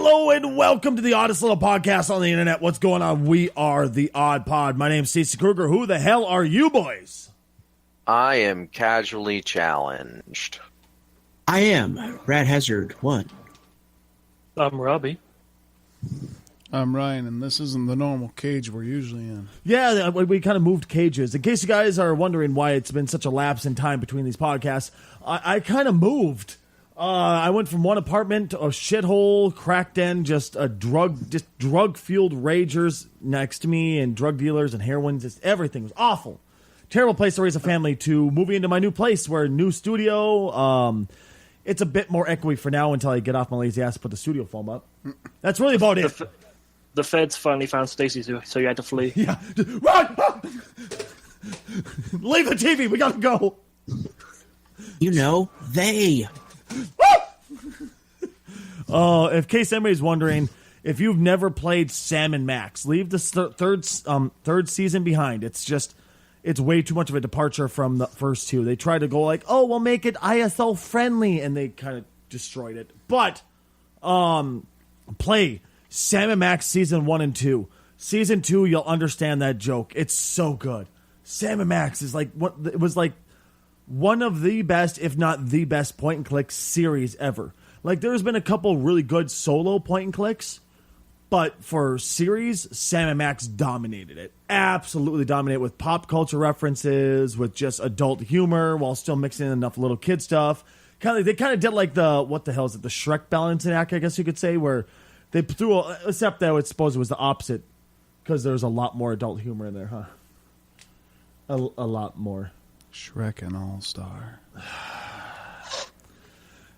Hello and welcome to the oddest little podcast on the internet. What's going on? We are the Odd Pod. My name's Stacey Kruger. Who the hell are you boys? I am casually challenged. I am Rad Hazard 1. I'm Robbie. I'm Ryan, and this isn't the normal cage we're usually in. Yeah, we kind of moved cages. In case you guys are wondering why it's been such a lapse in time between these podcasts, I kind of moved. I went from one apartment to a shithole, crack den, just drug-fueled ragers next to me, and drug dealers and heroin. Just everything was awful. Terrible place to raise a family, to moving into my new place, where new studio. It's a bit more echoey for now until I get off my lazy ass and put the studio foam up. That's really about it. The feds finally found Stacey, so you had to flee. Yeah. Run! Leave the TV. We gotta go. You know, they. Oh, in case anybody's wondering, if you've never played Sam and Max, leave the third season behind. It's way too much of a departure from the first two. They tried to go like, oh, we'll make it ISL friendly, and they kind of destroyed it. But play Sam and Max season 1 and 2. Season 2, you'll understand that joke. It's so good. Sam and Max is like what it was like. One of the best, if not the best, point-and-click series ever. Like, there's been a couple really good solo point-and-clicks, but for series, Sam and Max dominated it. Absolutely dominated with pop culture references, with just adult humor, while still mixing in enough little kid stuff. They kind of did like the Shrek balancing act, I guess you could say, where they threw, except that I would suppose it was the opposite, because there's a lot more adult humor in there, huh? A lot more. Shrek and All-Star.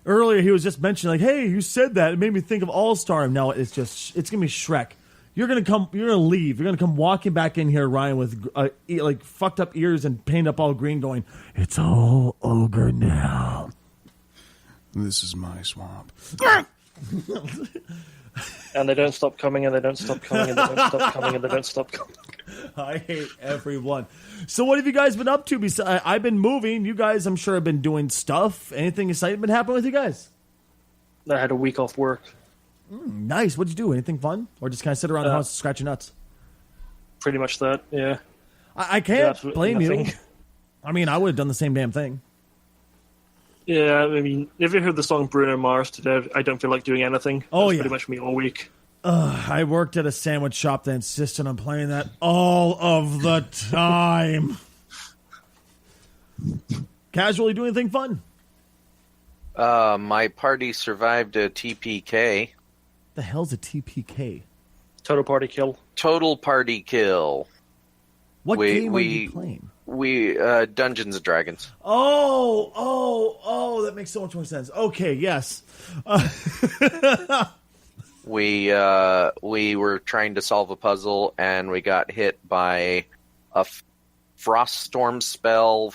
Earlier, he was just mentioning, like, hey, you said that. It made me think of All-Star. And now it's going to be Shrek. You're going to leave. You're going to come walking back in here, Ryan, with, like, fucked up ears and painted up all green going, it's all ogre now. This is my swamp. And they don't stop coming, and they don't stop coming, and they don't stop coming, and they don't stop coming. I hate everyone. So what have you guys been up to? I've been moving. You guys, I'm sure, have been doing stuff. Anything exciting been happening with you guys? I had a week off work. Nice. What'd you do? Anything fun? Or just kind of sit around the house scratching nuts? Pretty much that, yeah. I can't blame nothing. you. I mean, I would have done the same damn thing. Yeah, I mean, if you heard the song Bruno Mars today, I don't feel like doing anything. Oh, That's yeah. pretty much me all week. I worked at a sandwich shop that insisted on playing that all of the time. Casually do anything fun? My party survived a TPK. The hell's a TPK? Total party kill. Total party kill. What game are you playing? Dungeons and Dragons. Oh, that makes so much more sense. Okay, yes. We were trying to solve a puzzle, and we got hit by a frost storm spell,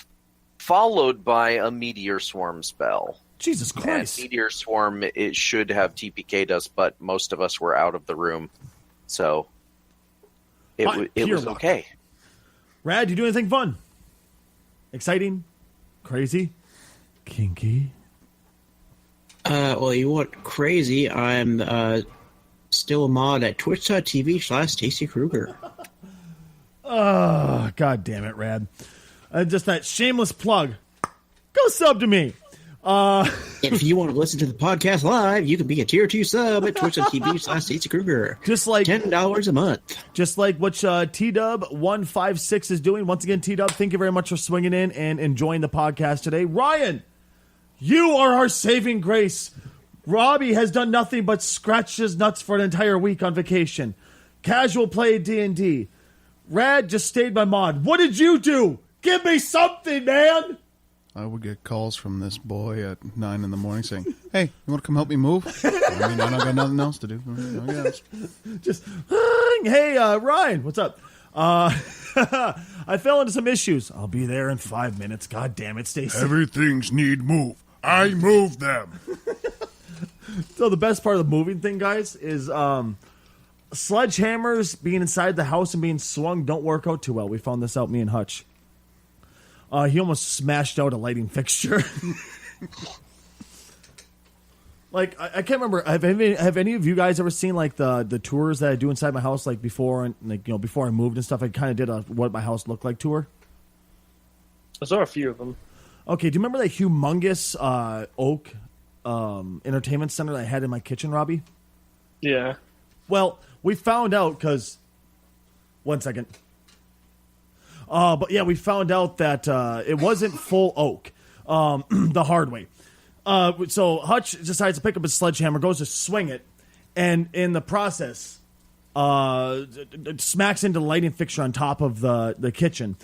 followed by a meteor swarm spell. Jesus Christ. And meteor swarm, it should have TPK'd us, but most of us were out of the room, so it was okay. Rad, you do anything fun? Exciting? Crazy? Kinky? Well, you want crazy? I'm still a mod at twitch.tv/Stacey Kruger. Oh, God damn it, Rad. Just that shameless plug. Go sub to me. If you want to listen to the podcast live, you can be a tier 2 sub at twitch.tv/Stacey Kruger. Just like $10 a month. Just like what T-Dub156 is doing. Once again, T-Dub, thank you very much for swinging in and enjoying the podcast today. Ryan, you are our saving grace. Robbie has done nothing but scratch his nuts for an entire week on vacation. Casual play D&D. Rad just stayed by mod. What did you do? Give me something, man! I would get calls from this boy at 9 in the morning saying, hey, you want to come help me move? I mean, I don't got nothing else to do. I guess. Just, hey, Ryan, what's up? I fell into some issues. I'll be there in 5 minutes. God damn it, Stacey. Everything's need move. I move them. So the best part of the moving thing, guys, is sledgehammers being inside the house and being swung don't work out too well. We found this out, me and Hutch. He almost smashed out a lighting fixture. Like, I can't remember. Have any of you guys ever seen like the tours that I do inside my house, like before and like before I moved and stuff? I kind of did a what my house looked like tour. I saw a few of them. Okay, do you remember that humongous oak entertainment center that I had in my kitchen, Robbie? Yeah. Well, we found out because 1 second. But yeah, we found out that it wasn't full oak the hard way. So Hutch decides to pick up his sledgehammer, goes to swing it, and in the process, it smacks into the lighting fixture on top of the kitchen.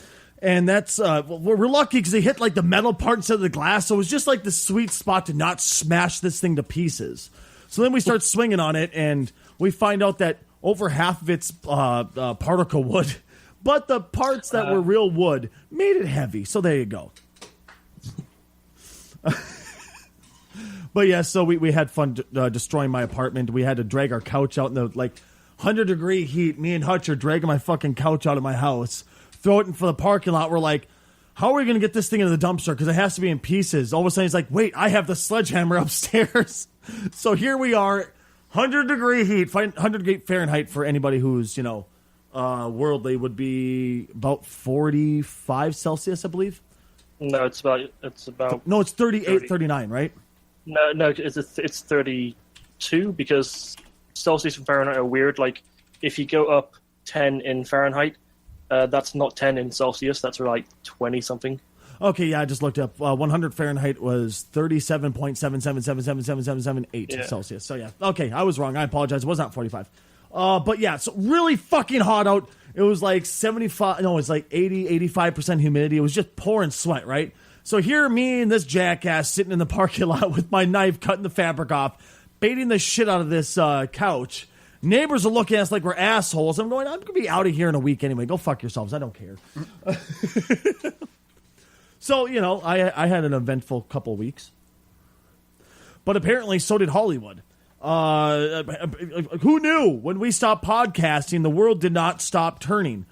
And that's we're lucky because they hit like the metal part instead of the glass, so it was just like the sweet spot to not smash this thing to pieces. So then we start swinging on it, and we find out that over half of it's particle wood, but the parts that were real wood made it heavy. So there you go. But yeah, so we had fun destroying my apartment. We had to drag our couch out in the 100-degree heat. Me and Hutch are dragging my fucking couch out of my house, throw it in for the parking lot. We're like, how are we going to get this thing into the dumpster? Because it has to be in pieces. All of a sudden, he's like, wait, I have the sledgehammer upstairs. So here we are, 100-degree heat, 100 Fahrenheit for anybody who's, worldly would be about 45 Celsius, I believe. No, it's about. No, it's 38, 39, right? No, it's 32 because Celsius and Fahrenheit are weird. Like, if you go up 10 in Fahrenheit, that's not 10 in Celsius. That's like 20 something. Okay, yeah, I just looked up. 100 Fahrenheit was 37.7777778 Celsius. So yeah, okay, I was wrong. I apologize. It was not 45. But yeah, so really fucking hot out. It was like 75. No, it was like 85% humidity. It was just pouring sweat, right? So here, me and this jackass sitting in the parking lot with my knife cutting the fabric off, baiting the shit out of this couch. Neighbors are looking at us like we're assholes. I'm going, I'm going to be out of here in a week anyway. Go fuck yourselves. I don't care. So, I had an eventful couple of weeks. But apparently so did Hollywood. Who knew when we stopped podcasting, the world did not stop turning.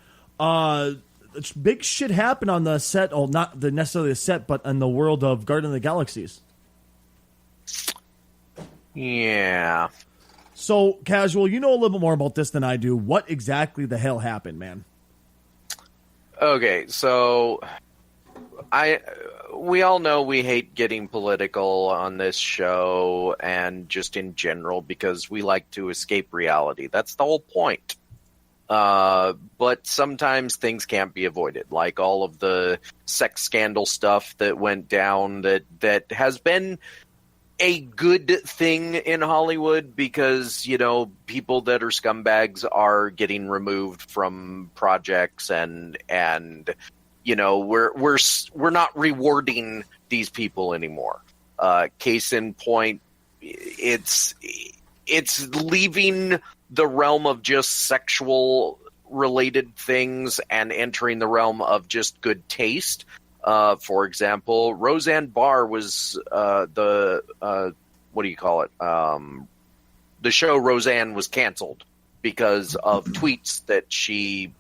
Big shit happened on the set. Oh, not necessarily the set, but in the world of Guardian of the Galaxies. Yeah. So, Casual, you know a little bit more about this than I do. What exactly the hell happened, man? Okay, so we all know we hate getting political on this show and just in general because we like to escape reality. That's the whole point. But sometimes things can't be avoided, like all of the sex scandal stuff that went down that has been a good thing in Hollywood because, people that are scumbags are getting removed from projects and we're not rewarding these people anymore. Case in point, it's leaving the realm of just sexual related things and entering the realm of just good taste. For example, Roseanne Barr was the show Roseanne was canceled because of tweets that she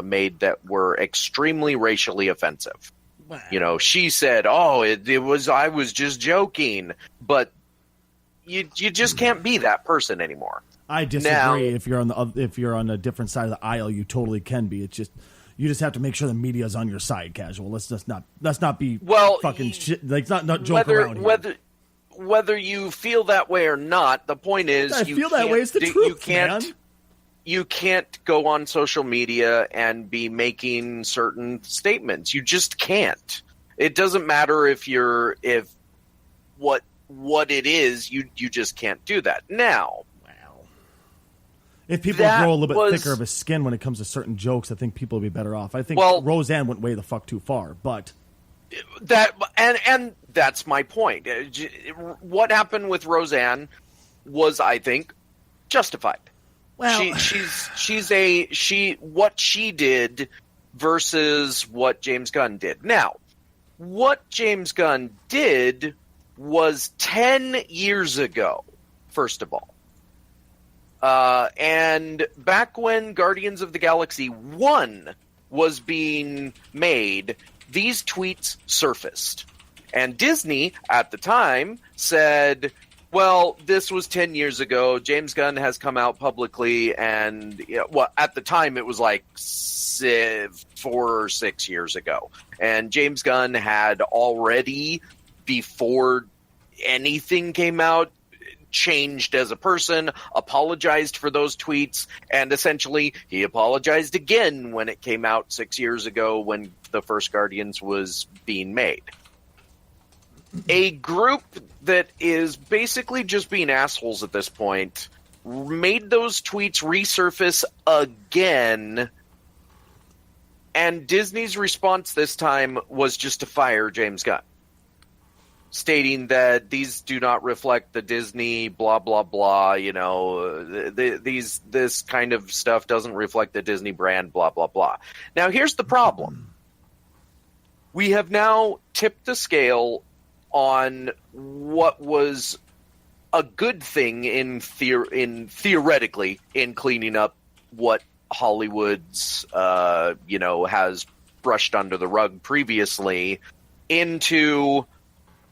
made that were extremely racially offensive. Wow. She said, "Oh, it was I was just joking," but you just can't be that person anymore. I disagree. Now, if you're on a different side of the aisle, you totally can be. It's just you just have to make sure the media's on your side, Casual. Let's not be fucking shit. Like not joke around here. Whether you feel that way or not, the point is I feel that way. It's the truth, man. You can't go on social media and be making certain statements. You just can't. It doesn't matter if what it is. You just can't do that now. If people grow a little bit thicker of a skin when it comes to certain jokes, I think people will be better off. I think Roseanne went way the fuck too far, but and that's my point. What happened with Roseanne was, I think, justified. Well, what she did versus what James Gunn did. Now, what James Gunn did was 10 years ago, first of all. And back when Guardians of the Galaxy 1 was being made, these tweets surfaced. And Disney, at the time, said, Well, this was 10 years ago. James Gunn has come out publicly, and at the time it was like 4 or 6 years ago. And James Gunn had already, before anything came out, changed as a person, apologized for those tweets, and essentially he apologized again when it came out 6 years ago when the first Guardians was being made. A group that is basically just being assholes at this point made those tweets resurface again, and Disney's response this time was just to fire James Gunn, stating that these do not reflect the Disney blah blah blah, this kind of stuff doesn't reflect the Disney brand, blah blah blah. Now here's the problem. We have now tipped the scale on what was a good thing theoretically in cleaning up what Hollywood's has brushed under the rug previously, into,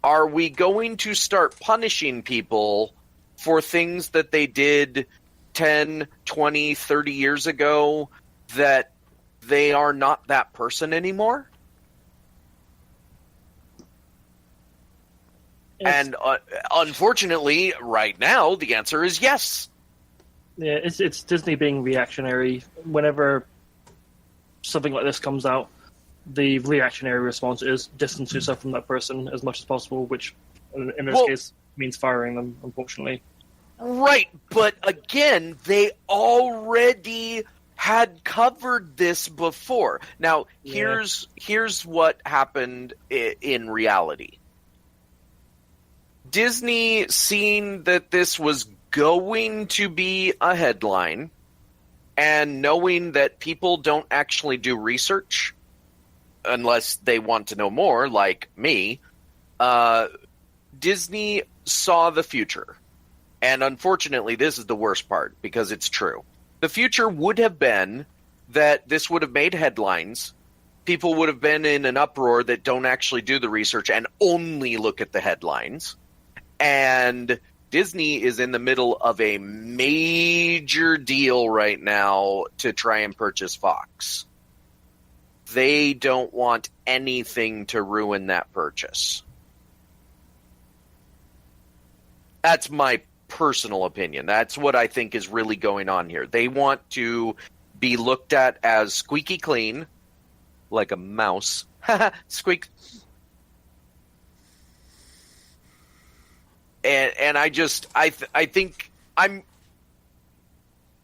are we going to start punishing people for things that they did 10, 20, 30 years ago that they are not that person anymore? And unfortunately, right now, the answer is yes. Yeah, it's Disney being reactionary. Whenever something like this comes out, the reactionary response is distance yourself from that person as much as possible, which in this case means firing them, unfortunately. Right, but again, they already had covered this before. Now, here's what happened in reality. Disney, seeing that this was going to be a headline, and knowing that people don't actually do research unless they want to know more, like me, Disney saw the future. And unfortunately, this is the worst part, because it's true. The future would have been that this would have made headlines. People would have been in an uproar that don't actually do the research and only look at the headlines. And Disney is in the middle of a major deal right now to try and purchase Fox. They don't want anything to ruin that purchase. That's my personal opinion. That's what I think is really going on here. They want to be looked at as squeaky clean, like a mouse. Squeak. And I think I'm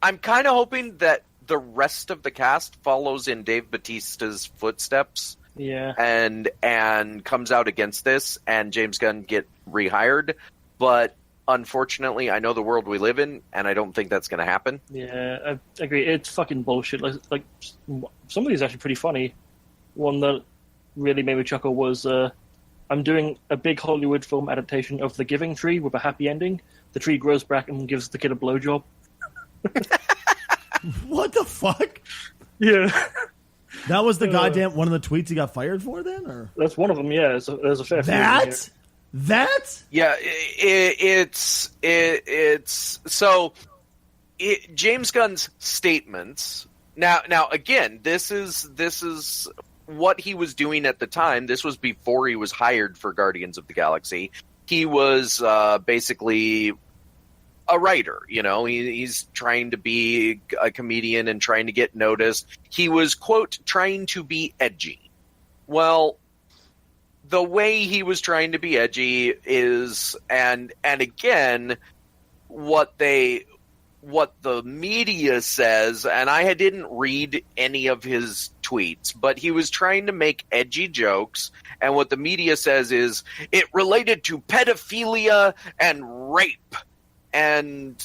kind of hoping that the rest of the cast follows in Dave Bautista's footsteps. Yeah. And comes out against this, and James Gunn get rehired. But unfortunately, I know the world we live in, and I don't think that's going to happen. Yeah, I agree. It's fucking bullshit. Like some of these are actually pretty funny. One that really made me chuckle was I'm doing a big Hollywood film adaptation of The Giving Tree with a happy ending. The tree grows back and gives the kid a blowjob. What the fuck? Yeah. That was the goddamn one of the tweets he got fired for then? Or that's one of them, yeah. There's a fair few. That? Yeah, James Gunn's statements. Now again, this is what he was doing at the time. This was before he was hired for Guardians of the Galaxy. He was basically a writer, he's trying to be a comedian and trying to get noticed. He was, quote, trying to be edgy. Well, the way he was trying to be edgy is, and again, what the media says, and I didn't read any of his tweets, but he was trying to make edgy jokes, and what the media says is it related to pedophilia and rape. And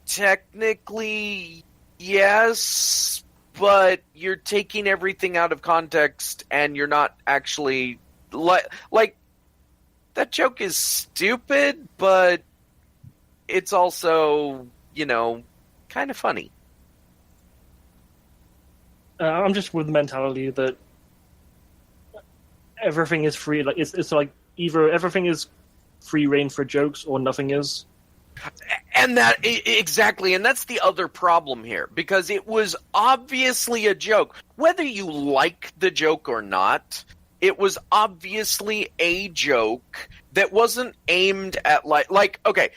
technically, yes, but you're taking everything out of context, and you're not actually like that joke is stupid, but it's also, kind of funny. I'm just with the mentality that everything is free. Like it's like either everything is free reign for jokes or nothing is. And exactly, and that's the other problem here, because it was obviously a joke. Whether you like the joke or not, it was obviously a joke that wasn't aimed at like okay,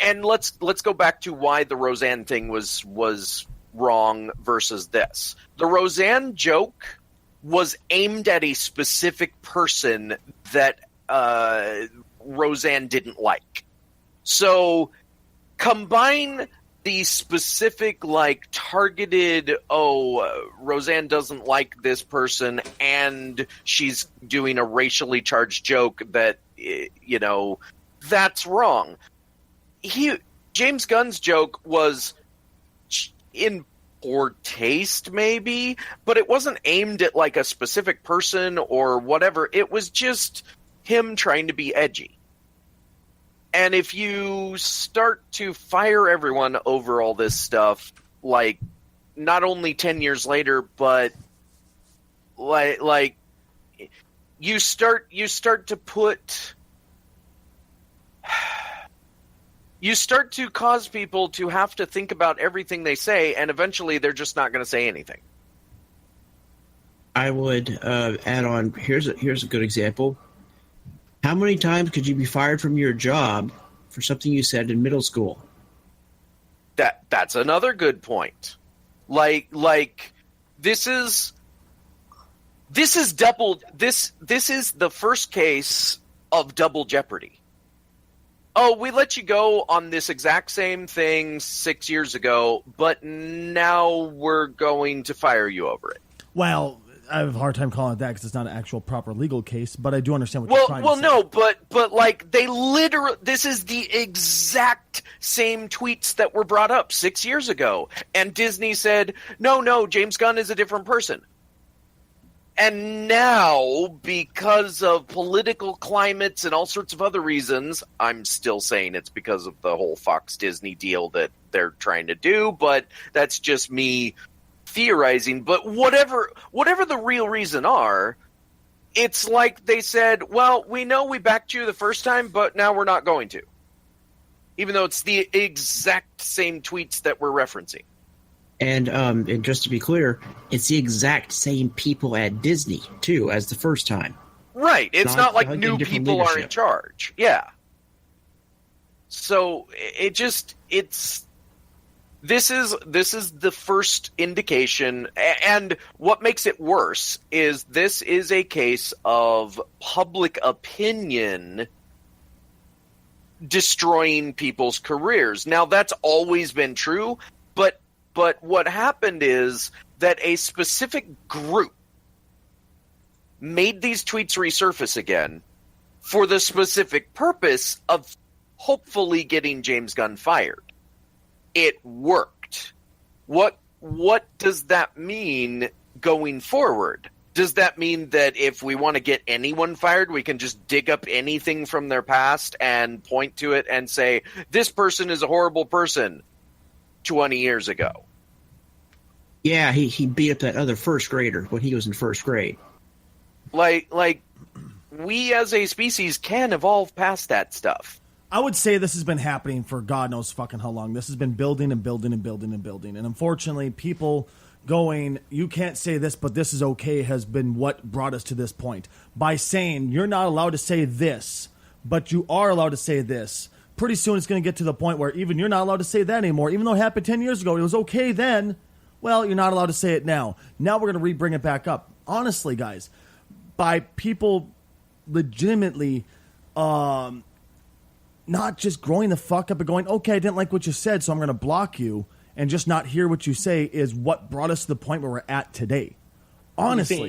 and let's go back to why the Roseanne thing was wrong versus this. The Roseanne joke was aimed at a specific person that Roseanne didn't like. So combine the specific, like, targeted, Roseanne doesn't like this person, and she's doing a racially charged joke that, that's wrong. James Gunn's joke was in poor taste, maybe, but it wasn't aimed at, like, a specific person or whatever. It was just him trying to be edgy. And if you start to fire everyone over all this stuff, like, not only 10 years later, but like you start to put, you start to cause people to have to think about everything they say, and eventually they're just not going to say anything. I would add on. Here's a good example. How many times could you be fired from your job for something you said in middle school? That's another good point. Like this is double. This is the first case of double jeopardy. Oh, we let you go on this exact same thing 6 years ago, but now we're going to fire you over it. Well, I have a hard time calling it that because it's not an actual proper legal case, but I do understand what you're trying to say. Well, no, but like they literally, this is the exact same tweets that were brought up 6 years ago, and Disney said, no, James Gunn is a different person. And now, because of political climates and all sorts of other reasons, I'm still saying it's because of the whole Fox-Disney deal that they're trying to do, but that's just me theorizing. But whatever the real reason are, it's like they said, well, we know we backed you the first time, but now we're not going to. Even though it's the exact same tweets that we're referencing. And just to be clear, it's the exact same people at Disney, too, as the first time. Right. It's not like new different people leadership. are in charge. Yeah. So this is the first indication, and what makes it worse is this is a case of public opinion destroying people's careers. Now, that's always been true, but what happened is that a specific group made these tweets resurface again for the specific purpose of hopefully getting James Gunn fired. It worked. What does that mean going forward? Does that mean that if we want to get anyone fired, we can just dig up anything from their past and point to it and say, this person is a horrible person 20 years ago? Yeah, he beat up that other first grader when he was in first grade. Like we as a species can evolve past that stuff. I would say this has been happening for God knows fucking how long. This has been building and building and building and building. And unfortunately, people going, you can't say this, but this is okay, has been what brought us to this point. By saying, you're not allowed to say this, but you are allowed to say this. Pretty soon it's going to get to the point where even you're not allowed to say that anymore. Even though it happened 10 years ago, it was okay then. Well, you're not allowed to say it now. Now we're going to re-bring it back up. Honestly, guys, by people legitimately not just growing the fuck up and going, okay, I didn't like what you said, so I'm going to block you, and just not hear what you say is what brought us to the point where we're at today. Honestly.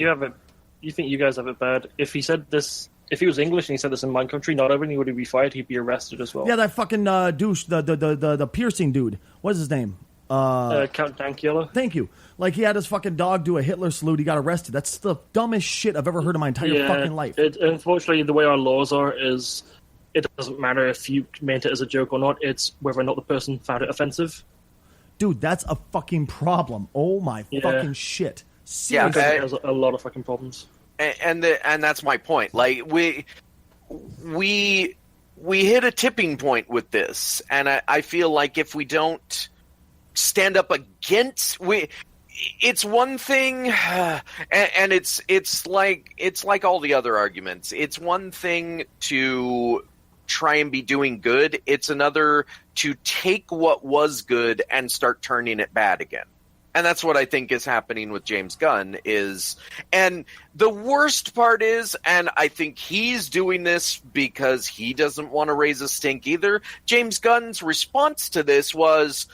You think you guys have it bad? If he said this, if he was English and he said this in my country, not only would he be fired, he'd be arrested as well. Yeah, that fucking douche, the piercing dude. What's his name? Count Dankula. Thank you. Like, he had his fucking dog do a Hitler salute. He got arrested. That's the dumbest shit I've ever heard in my entire fucking life. Unfortunately, the way our laws are is it doesn't matter if you meant it as a joke or not. It's whether or not the person found it offensive. Dude, that's a fucking problem. Oh my fucking shit. Yeah, It has a lot of fucking problems. And that's my point. Like we we hit a tipping point with this, and I feel like if we don't stand up against it's one thing, and it's like all the other arguments. It's one thing to try and be doing good. It's another to take what was good and start turning it bad again. And that's what I think is happening with James Gunn and the worst part is, and I think he's doing this because he doesn't want to raise a stink either. James Gunn's response to this was,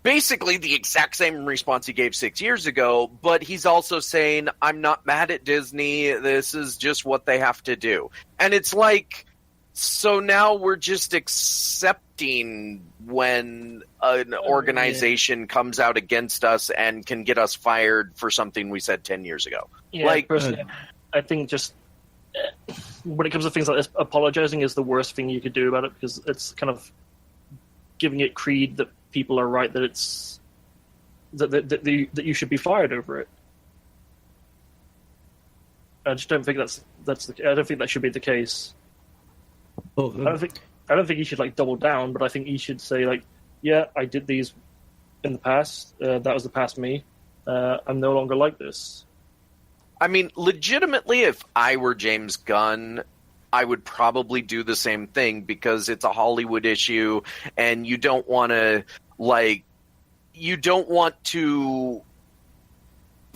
basically the exact same response he gave 6 years ago, but he's also saying, I'm not mad at Disney. This is just what they have to do. And it's like, so now we're just accepting when an organization comes out against us and can get us fired for something we said 10 years ago. Yeah, personally, I think just when it comes to things like this, apologizing is the worst thing you could do about it, because it's kind of giving it creed that people are right, that it's that you should be fired over it. I just don't think I don't think that should be the case. Oh, I don't think he should like double down, but I think he should say like, yeah, I did these in the past. That was the past me. I'm no longer like this. I mean, legitimately, if I were James Gunn, I would probably do the same thing, because it's a Hollywood issue, and you don't want to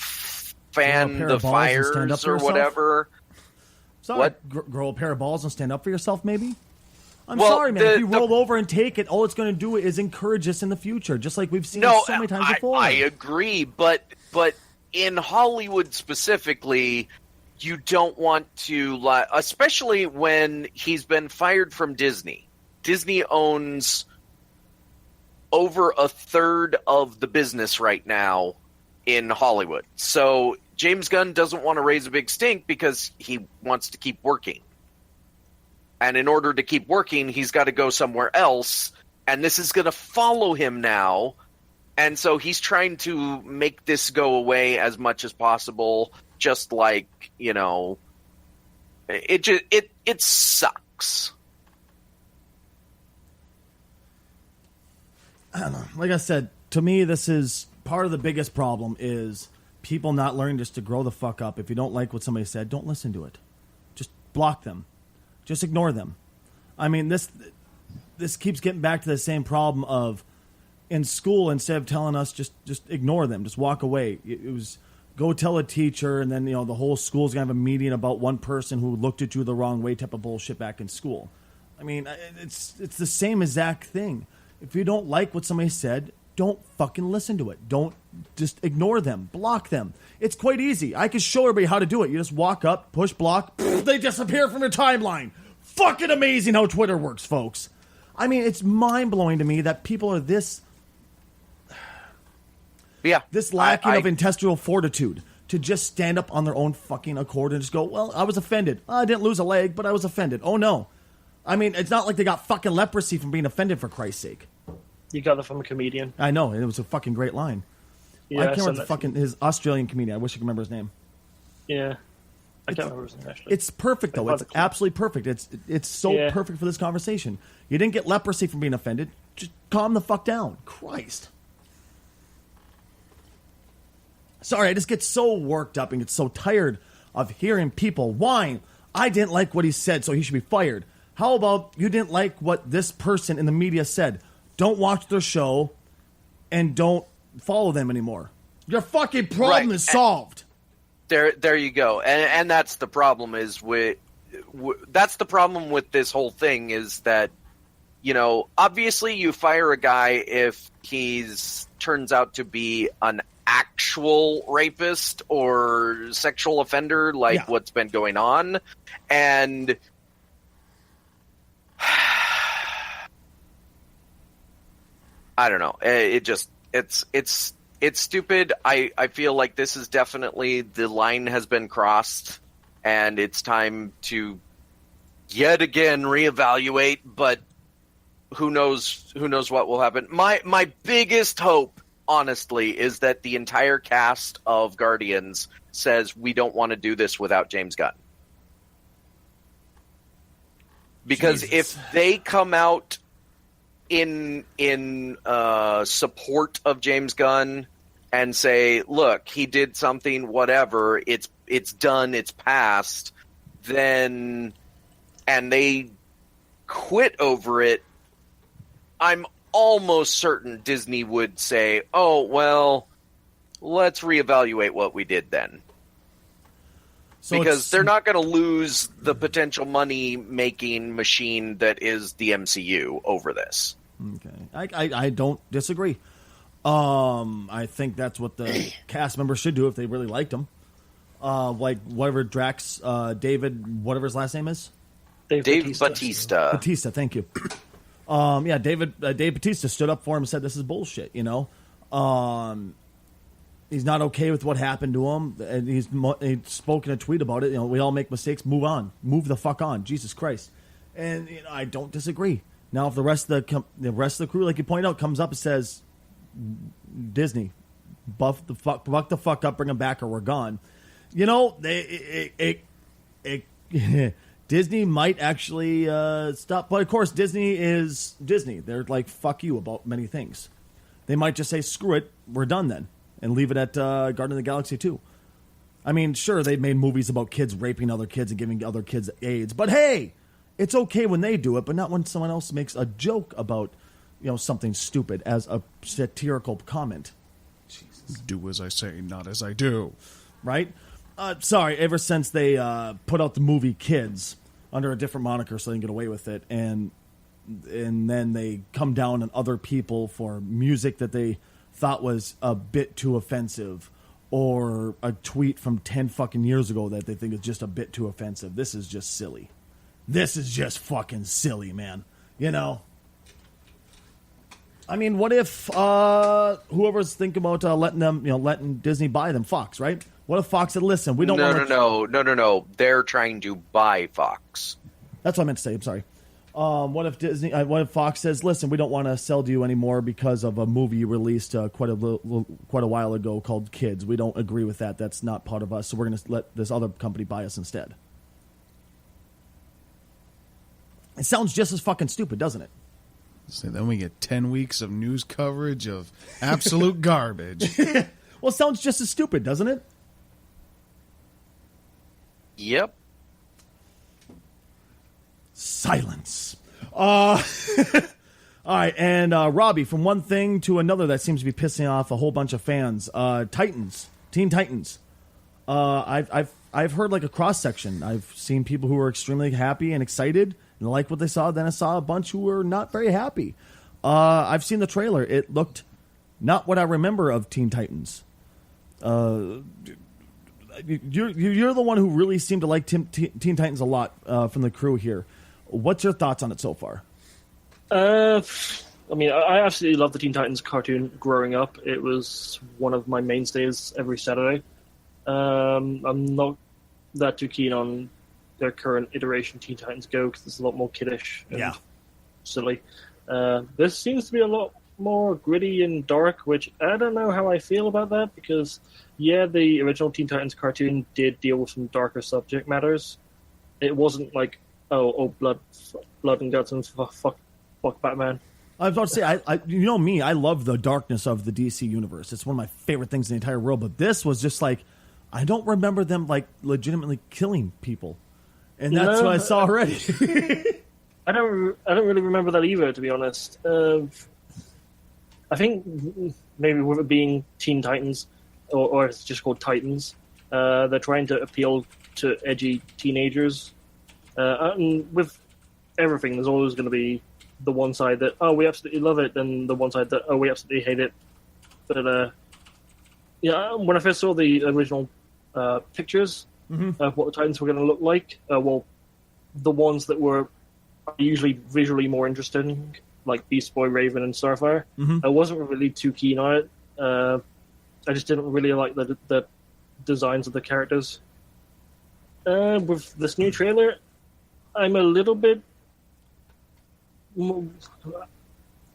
fan the fires or whatever. Sorry, What? Grow a pair of balls and stand up for yourself, maybe? I'm Well, sorry, man. If you roll over and take it, all it's going to do is encourage us in the future, just like we've seen so many times before. I agree, but in Hollywood specifically, you don't want to, especially when he's been fired from Disney. Disney owns over a third of the business right now in Hollywood. So James Gunn doesn't want to raise a big stink because he wants to keep working. And in order to keep working, he's got to go somewhere else. And this is going to follow him now. And so he's trying to make this go away as much as possible. Just like, it sucks. I don't know. Like I said, to me, this is part of the biggest problem is people not learning just to grow the fuck up. If you don't like what somebody said, don't listen to it. Just block them. Just ignore them. I mean, this keeps getting back to the same problem of in school, instead of telling us just ignore them, just walk away. It was go tell a teacher, and then the whole school's gonna have a meeting about one person who looked at you the wrong way type of bullshit back in school. I mean, it's the same exact thing. If you don't like what somebody said, don't fucking listen to it. Don't just ignore them. Block them. It's quite easy. I can show everybody how to do it. You just walk up, push block, they disappear from your timeline. Fucking amazing how Twitter works, folks. I mean, it's mind-blowing to me that people are this lacking of intestinal fortitude to just stand up on their own fucking accord and just go, well, I was offended. I didn't lose a leg, but I was offended. Oh, no. I mean, it's not like they got fucking leprosy from being offended, for Christ's sake. You got that from a comedian. I know. It was a fucking great line. Yeah, I can't remember his Australian comedian. I wish I could remember his name. Yeah. I can't remember his name, actually. It's perfect, though. It's absolutely perfect. It's so perfect for this conversation. You didn't get leprosy from being offended. Just calm the fuck down. Christ. Sorry, I just get so worked up and get so tired of hearing people whine. I didn't like what he said, so he should be fired. How about you didn't like what this person in the media said? Don't watch their show and don't follow them anymore. Your fucking problem is solved. There you go. And that's the problem that's the problem with this whole thing is that, obviously you fire a guy if he's turns out to be an actual rapist or sexual offender, like what's been going on. And I don't know. It's stupid. I feel like this is definitely the line has been crossed, and it's time to yet again reevaluate. But who knows what will happen? My biggest hope, honestly, is that the entire cast of Guardians says we don't want to do this without James Gunn. Because Jesus. if they come out in support of James Gunn and say, look, he did something, whatever, it's done, it's past, then, and they quit over it, I'm almost certain Disney would say, oh, well, let's reevaluate what we did then. So Because they're not going to lose the potential money-making machine that is the MCU over this. Okay, I don't disagree. I think that's what the cast members should do if they really liked him. Like whatever Drax, David, whatever his last name is, Dave Bautista. Batista. Thank you. Yeah, Dave Bautista stood up for him and said this is bullshit. You know, he's not okay with what happened to him, and he's spoken a tweet about it. You know, we all make mistakes. Move on. Move the fuck on. Jesus Christ. And you know, I don't disagree. Now, if the rest of the crew, like you pointed out, comes up and says, Disney, buck the fuck up, bring him back, or we're gone. You know, Disney might actually stop. But of course, Disney is Disney. They're like, fuck you about many things. They might just say, screw it, we're done then, and leave it at Guardian of the Galaxy 2. I mean, sure, they've made movies about kids raping other kids and giving other kids AIDS, but hey, it's okay when they do it, but not when someone else makes a joke about, you know, something stupid as a satirical comment. Jesus. Do as I say, not as I do. Right? Sorry, ever since they put out the movie Kids under a different moniker so they can get away with it, and then they come down on other people for music that they thought was a bit too offensive, or a tweet from 10 fucking years ago that they think is just a bit too offensive. This is just silly. This is just fucking silly, man. You know? I mean, what if whoever's thinking about letting Disney buy them, Fox, right? What if Fox said, listen, we don't want to... No. They're trying to buy Fox. That's what I meant to say. I'm sorry. What if Fox says, listen, we don't want to sell to you anymore because of a movie you released quite a while ago called Kids. We don't agree with that. That's not part of us. So we're going to let this other company buy us instead. It sounds just as fucking stupid, doesn't it? So then we get 10 weeks of news coverage of absolute garbage. Well, it sounds just as stupid, doesn't it? Yep. Silence. All right, and Robbie, from one thing to another that seems to be pissing off a whole bunch of fans. Teen Titans. I've heard like a cross section. I've seen people who are extremely happy and excited and like what they saw. Then I saw a bunch who were not very happy. I've seen the trailer. It looked not what I remember of Teen Titans. You're the one who really seemed to like Teen Titans a lot from the crew here. What's your thoughts on it so far? I mean, I absolutely loved the Teen Titans cartoon growing up. It was one of my mainstays every Saturday. I'm not that too keen on their current iteration Teen Titans Go because it's a lot more kiddish and silly. This seems to be a lot more gritty and dark, which I don't know how I feel about that because, yeah, the original Teen Titans cartoon did deal with some darker subject matters. It wasn't like, oh, blood and guts and fuck Batman. I was about to say, I you know me, I love the darkness of the DC universe. It's one of my favorite things in the entire world. But this was just like, I don't remember them like legitimately killing people, and that's what I saw already. I don't really remember that either, to be honest. I think maybe with it being Teen Titans, or it's just called Titans, they're trying to appeal to edgy teenagers. And with everything, there's always going to be the one side that, oh, we absolutely love it, and the one side that, oh, we absolutely hate it. But yeah, when I first saw the original pictures of what the Titans were going to look like, well, the ones that were usually visually more interesting, like Beast Boy, Raven, and Starfire, I wasn't really too keen on it. I just didn't really like the designs of the characters. With this new trailer, I'm a little bit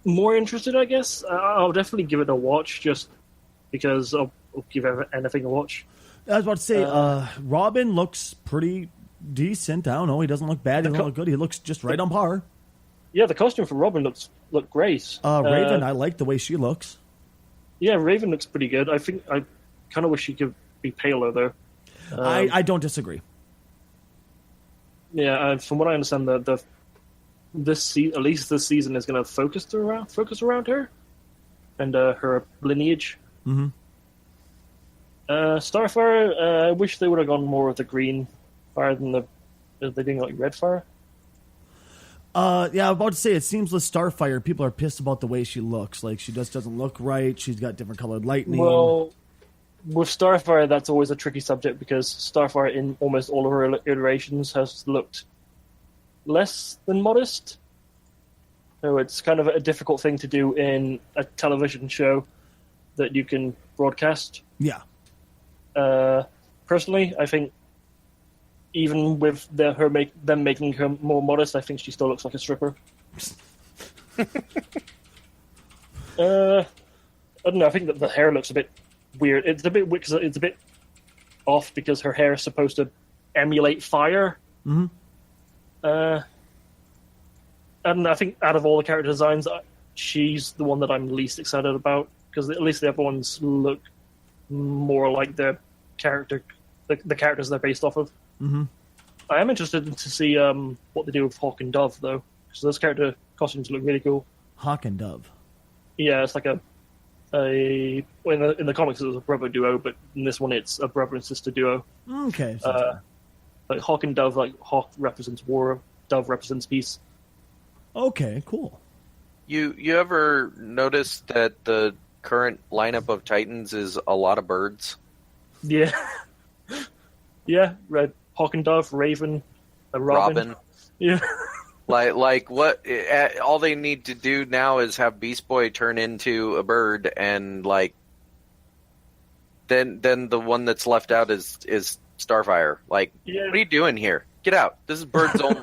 more interested, I guess. I'll definitely give it a watch, just because I'll give anything a watch. I was about to say, Robin looks pretty decent. I don't know. He doesn't look bad. He doesn't look good. He looks just right on par. Yeah, the costume for Robin look great. Raven, I like the way she looks. Yeah, Raven looks pretty good. I think I kind of wish she could be paler though. I don't disagree. Yeah, from what I understand, at least this season is going to focus around her and her lineage. Mm-hmm. Starfire, I wish they would have gone more with the green fire than they're doing like red fire. Yeah, I'm about to say, it seems with Starfire, people are pissed about the way she looks. Like, she just doesn't look right. She's got different colored lightning. Well, with Starfire, that's always a tricky subject because Starfire, in almost all of her iterations, has looked less than modest. So it's kind of a difficult thing to do in a television show that you can broadcast. Yeah. Personally, I think even with them making her more modest, I think she still looks like a stripper. I don't know. I think that the hair looks a bit weird. It's a bit weird because it's a bit off because her hair is supposed to emulate fire. Mm-hmm. I don't know. I think out of all the character designs, she's the one that I'm least excited about because at least the other ones look more like the characters they're based off of. Mm-hmm. I am interested to see what they do with Hawk and Dove, though, because those character costumes look really cool. Hawk and Dove. Yeah, it's like in the comics it was a brother duo, but in this one it's a brother and sister duo. Okay. Like Hawk and Dove, like Hawk represents war, Dove represents peace. Okay, cool. You ever notice that the current lineup of Titans is a lot of birds? Yeah. Yeah, Red Hawk and Dove, Raven, Robin. Yeah. Like what? All they need to do now is have Beast Boy turn into a bird, and like, then the one that's left out is Starfire. Like, Yeah. What are you doing here? Get out! This is birds only.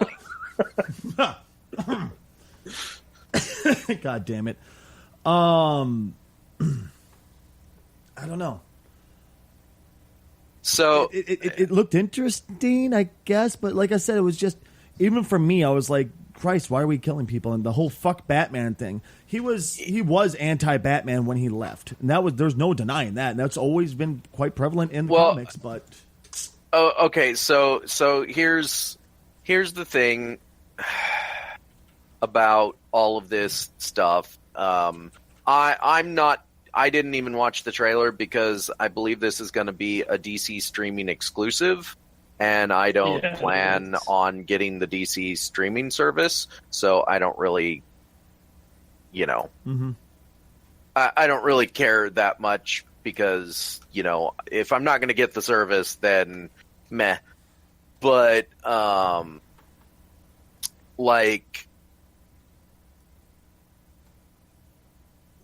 God damn it. I don't know. So it looked interesting, I guess, but like I said, it was just, even for me, I was like, Christ, why are we killing people? And the whole fuck Batman thing. He was anti-Batman when he left, and there's no denying that, and that's always been quite prevalent in the comics. But okay, so here's the thing about all of this stuff. I didn't even watch the trailer because I believe this is going to be a DC streaming exclusive, and I don't plan on getting the DC streaming service, so I don't really, mm-hmm. I don't really care that much because, if I'm not going to get the service, then meh. But,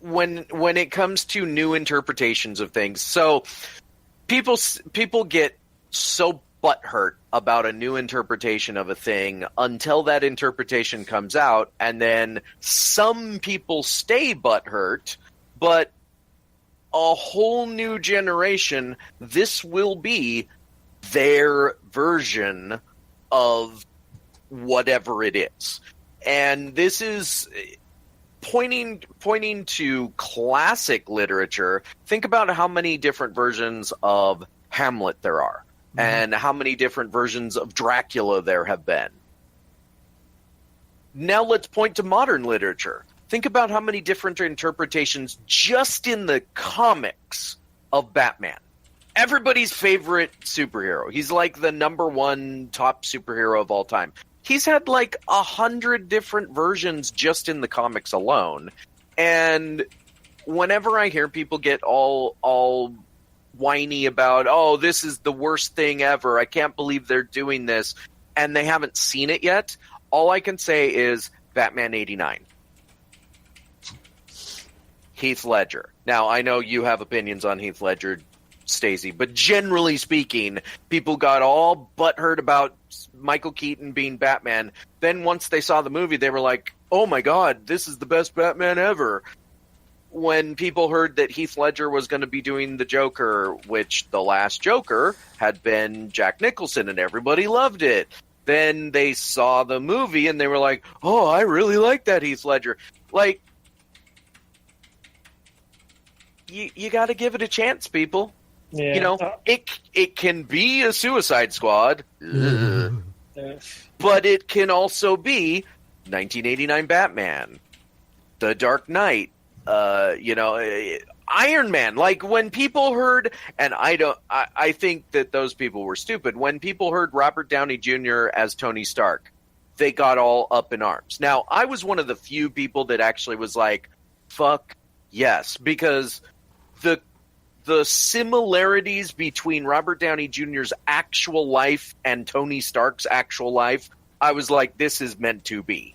when it comes to new interpretations of things, so people get so butthurt about a new interpretation of a thing until that interpretation comes out, and then some people stay butthurt, but a whole new generation, this will be their version of whatever it is. And this is pointing to classic literature. Think about how many different versions of Hamlet there are, and how many different versions of Dracula there have been. Now let's point to modern literature. Think about how many different interpretations just in the comics of Batman. Everybody's favorite superhero. He's like the number one top superhero of all time. He's had like 100 different versions just in the comics alone. And whenever I hear people get all whiny about, oh, this is the worst thing ever, I can't believe they're doing this, and they haven't seen it yet, all I can say is Batman 89. Heath Ledger. Now, I know you have opinions on Heath Ledger, Stacey, but generally speaking, people got all butthurt about Michael Keaton being Batman. Then once they saw the movie, they were like, oh my god, this is the best Batman ever. when people heard that Heath Ledger was going to be doing the Joker, which the last Joker had been Jack Nicholson, and everybody loved it. Then they saw the movie and they were like, "Oh, I really like that Heath Ledger." Like, you got to give it a chance, people. Yeah. You know, it can be a Suicide Squad, but it can also be 1989 Batman, The Dark Knight, Iron Man. Like, when people heard, and I think that those people were stupid. When people heard Robert Downey Jr. as Tony Stark, they got all up in arms. Now, I was one of the few people that actually was like, fuck yes, because the similarities between Robert Downey Jr.'s actual life and Tony Stark's actual life, I was like, this is meant to be.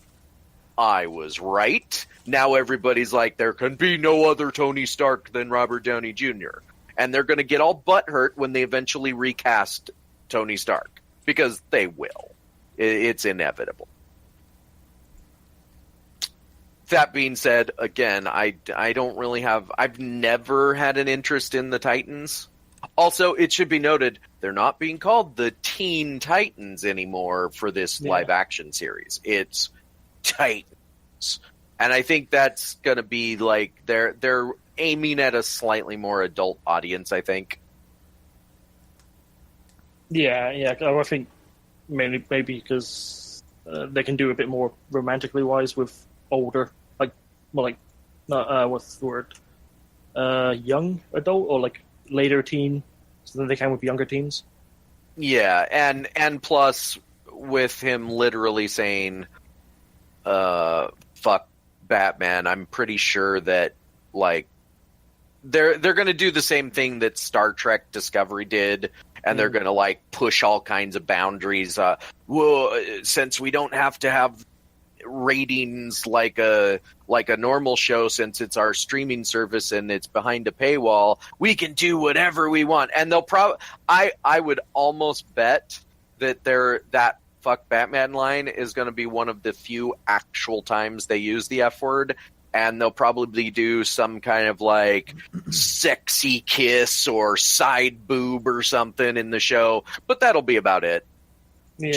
I was right. Now everybody's like, there can be no other Tony Stark than Robert Downey Jr. And they're going to get all butthurt when they eventually recast Tony Stark. Because they will. It's inevitable. That being said, again, I don't really have... I've never had an interest in the Titans. Also, it should be noted, they're not being called the Teen Titans anymore for this live-action series. It's Titans. And I think that's going to be like... They're aiming at a slightly more adult audience, I think. Yeah. I think maybe because they can do a bit more romantically wise with older, what's the word? Young adult or like later teen, so that they can with younger teens. Yeah, and plus with him literally saying, "Fuck Batman," I'm pretty sure that like they're going to do the same thing that Star Trek Discovery did. And they're going to like push all kinds of boundaries. Well, since we don't have to have ratings like a normal show, since it's our streaming service and it's behind a paywall, we can do whatever we want. And they'll I would almost bet that that "fuck Batman" line is going to be one of the few actual times they use the F word. And they'll probably do some kind of like sexy kiss or side boob or something in the show, but that'll be about it. Yeah.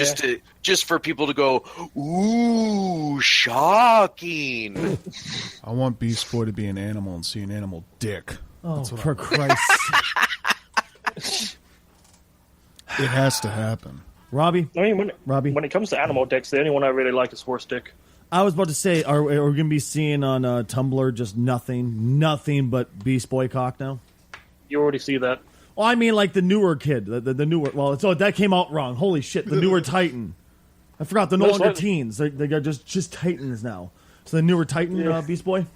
Just for people to go, ooh, shocking. I want Beast Boy to be an animal and see an animal dick. Oh, for Christ's sake. It has to happen. Robbie? I mean, when it comes to animal dicks, the only one I really like is horse dick. I was about to say, are we going to be seeing on Tumblr just nothing but Beast Boy cock now? You already see that. Well, I mean, like the newer kid, the newer. Well, that came out wrong. Holy shit, the newer Titan. I forgot. They're no longer teens. They got just Titans now. So the newer Titan, Beast Boy.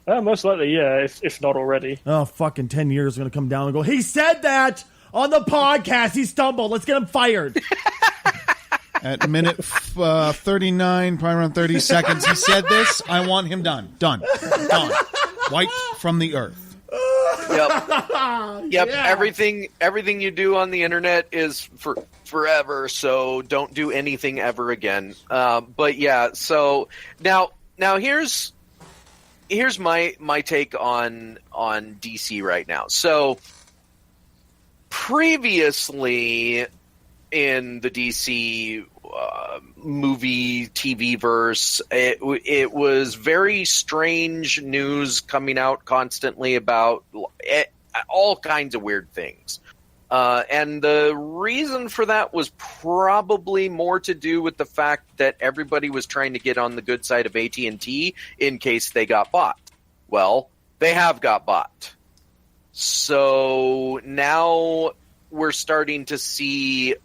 Most likely, yeah. If not already. Oh, fucking 10 years are going to come down and go, he said that on the podcast. He stumbled. Let's get him fired. At minute 39, probably around 30 seconds, he said this. I want him done. Done. Wiped from the earth. Yep. Yeah. Everything you do on the internet is for forever. So don't do anything ever again. But yeah. So now here's my take on DC right now. So previously, in the DC movie TV verse, it was very strange news coming out constantly about all kinds of weird things. And the reason for that was probably more to do with the fact that everybody was trying to get on the good side of AT&T in case they got bought. Well, they have got bought. So now we're starting to see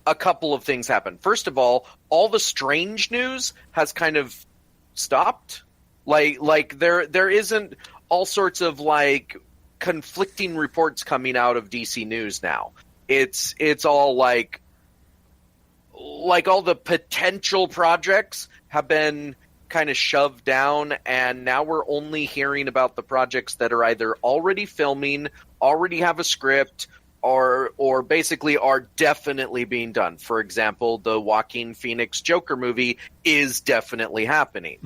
a couple of things happen. First of all the strange news has kind of stopped. Like there isn't all sorts of like conflicting reports coming out of DC News now. It's all like all the potential projects have been kind of shoved down, and now we're only hearing about the projects that are either already filming, already have a script, or basically are definitely being done. For example, the Joaquin Phoenix Joker movie is definitely happening.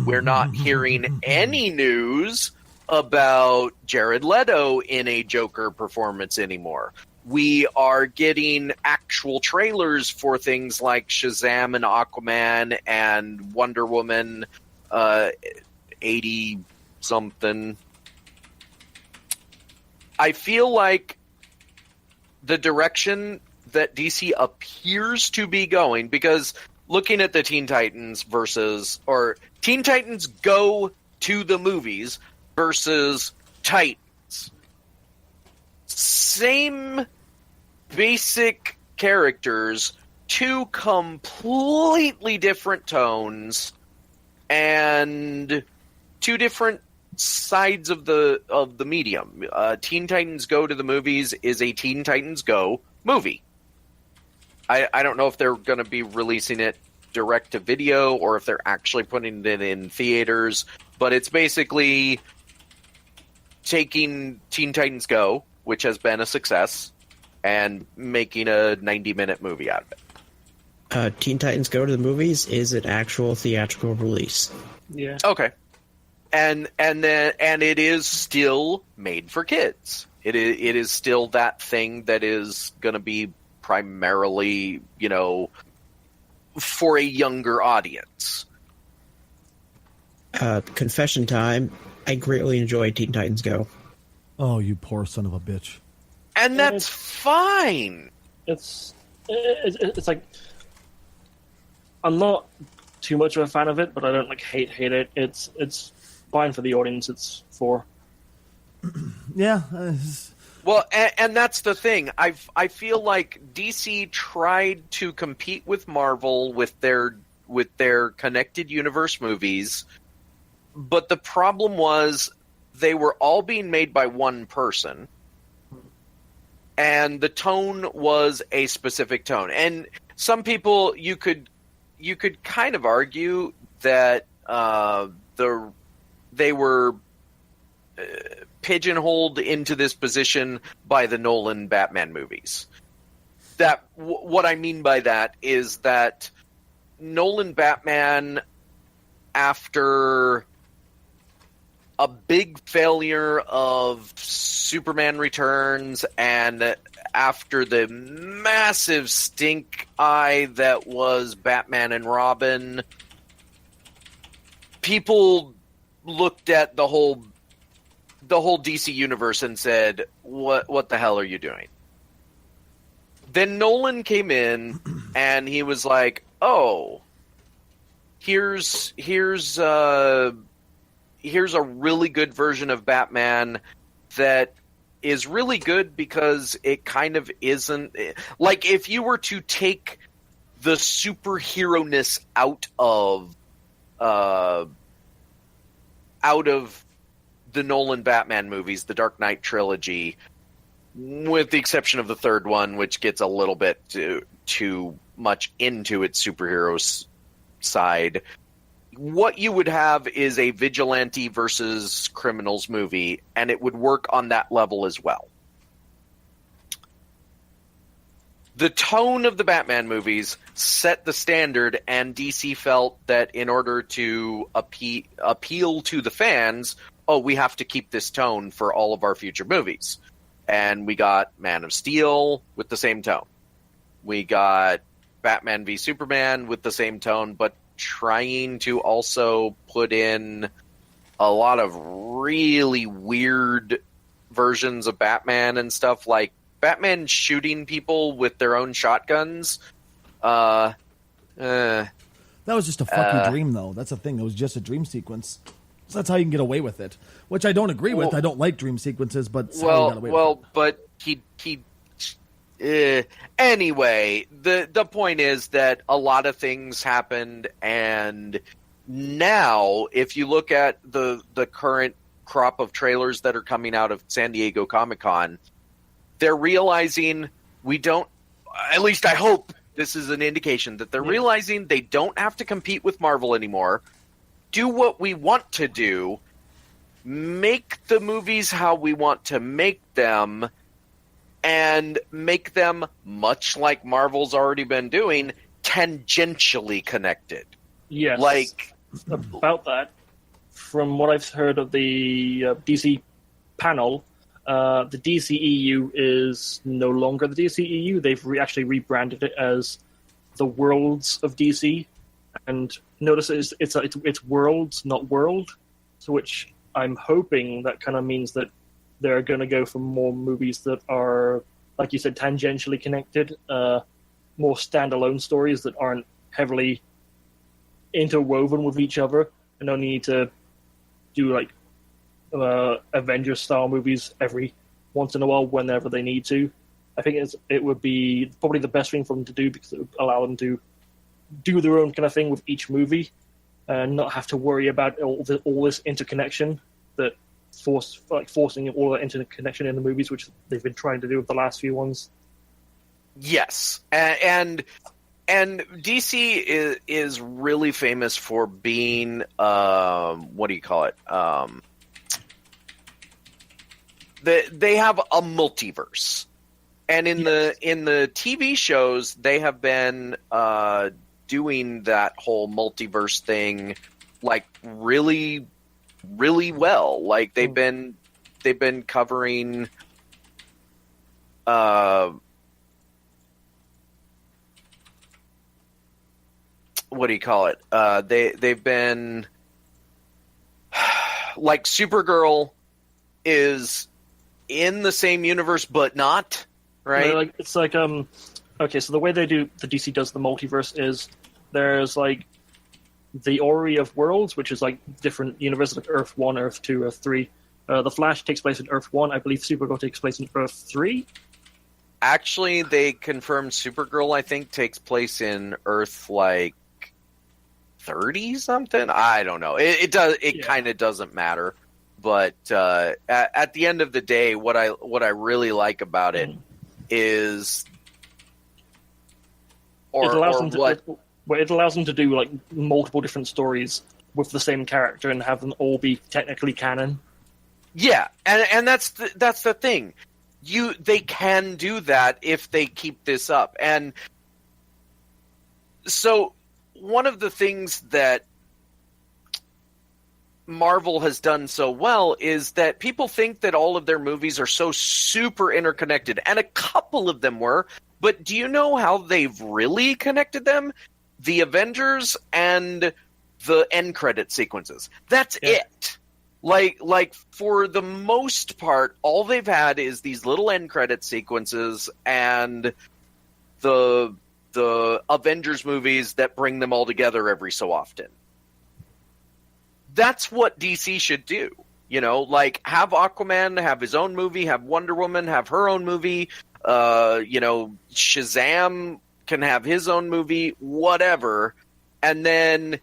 We're not hearing any news about Jared Leto in a Joker performance anymore. We are getting actual trailers for things like Shazam and Aquaman and Wonder Woman 80-something. I feel like the direction that DC appears to be going, because looking at the Teen Titans or Teen Titans Go to the movies versus Titans. Same basic characters, two completely different tones, and two different sides of the medium. Teen Titans Go to the movies is a Teen Titans Go movie. I don't know if they're going to be releasing it direct to video or if they're actually putting it in theaters, but it's basically taking Teen Titans Go, which has been a success, and making a 90-minute movie out of it. Teen Titans Go to the movies is an actual theatrical release. Yeah. Okay. And it is still made for kids. It is still that thing that is going to be primarily, for a younger audience. Confession time. I greatly enjoy Teen Titans Go. Oh, you poor son of a bitch. And that's fine. It's like, I'm not too much of a fan of it, but I don't hate it. It's fine for the audience it's for. Yeah. Well, and that's the thing. I feel like DC tried to compete with Marvel with their connected universe movies, but the problem was they were all being made by one person, and the tone was a specific tone. And some people, you could kind of argue that they were pigeonholed into this position by the Nolan Batman movies. What I mean by that is that Nolan Batman, after a big failure of Superman Returns and after the massive stink eye that was Batman and Robin, people looked at the whole DC universe and said, what the hell are you doing? Then Nolan came in and he was like, oh, here's a really good version of Batman that is really good because it kind of isn't like, if you were to take the superhero-ness out of the Nolan Batman movies, the Dark Knight trilogy, with the exception of the third one, which gets a little bit too much into its superheroes side, what you would have is a vigilante versus criminals movie, and it would work on that level as well. The tone of the Batman movies set the standard, and DC felt that in order to appeal to the fans, we have to keep this tone for all of our future movies. And we got Man of Steel with the same tone. We got Batman v Superman with the same tone, but trying to also put in a lot of really weird versions of Batman and stuff, like Batman shooting people with their own shotguns. That was just a fucking dream, though. That's the thing. It was just a dream sequence. So that's how you can get away with it, which I don't agree with. I don't like dream sequences, but that's how you got away with it. But anyway, the point is that a lot of things happened, and now if you look at the current crop of trailers that are coming out of San Diego Comic-Con, they're realizing we don't, at least I hope this is an indication that they're realizing they don't have to compete with Marvel anymore. Do what we want to do, make the movies how we want to make them, and make them, much like Marvel's already been doing, tangentially connected. Yes. Like, about that, from what I've heard of the DC panel, the DCEU is no longer the DCEU. They've actually rebranded it as the Worlds of DC. And notice it's Worlds, not World. So which I'm hoping that kind of means that they're going to go for more movies that are, like you said, tangentially connected, more standalone stories that aren't heavily interwoven with each other, and only need to do like Avengers style movies every once in a while whenever they need to. I think it would be probably the best thing for them to do, because it would allow them to do their own kind of thing with each movie and not have to worry about all this interconnection that forcing all that interconnection in the movies, which they've been trying to do with the last few ones. yes, and DC is really famous for being what do you call it? They have a multiverse, and in the TV shows they have been doing that whole multiverse thing like really, really well. Like they've been covering what do you call it? They've been like Supergirl is in the same universe but not, right? It's like okay, so the way the DC does the multiverse is there's like the Ori of Worlds, which is like different universes, like Earth 1, Earth 2, Earth 3. The Flash takes place in Earth 1. I believe Supergirl takes place in Earth 3. Actually, they confirmed Supergirl, I think, takes place in Earth like 30 something. I don't know. It does. It kind of doesn't matter. But at the end of the day, what I really like about it is, it allows them to do like multiple different stories with the same character and have them all be technically canon. Yeah, and that's the thing. They can do that if they keep this up. And so one of the things that Marvel has done so well is that people think that all of their movies are so super interconnected, and a couple of them were, but do you know how they've really connected them? The Avengers and the end credit sequences. That's it. Like for the most part, all they've had is these little end credit sequences and the Avengers movies that bring them all together every so often. That's what DC should do. You know, like have Aquaman have his own movie, have Wonder Woman have her own movie, Shazam can have his own movie, whatever, and then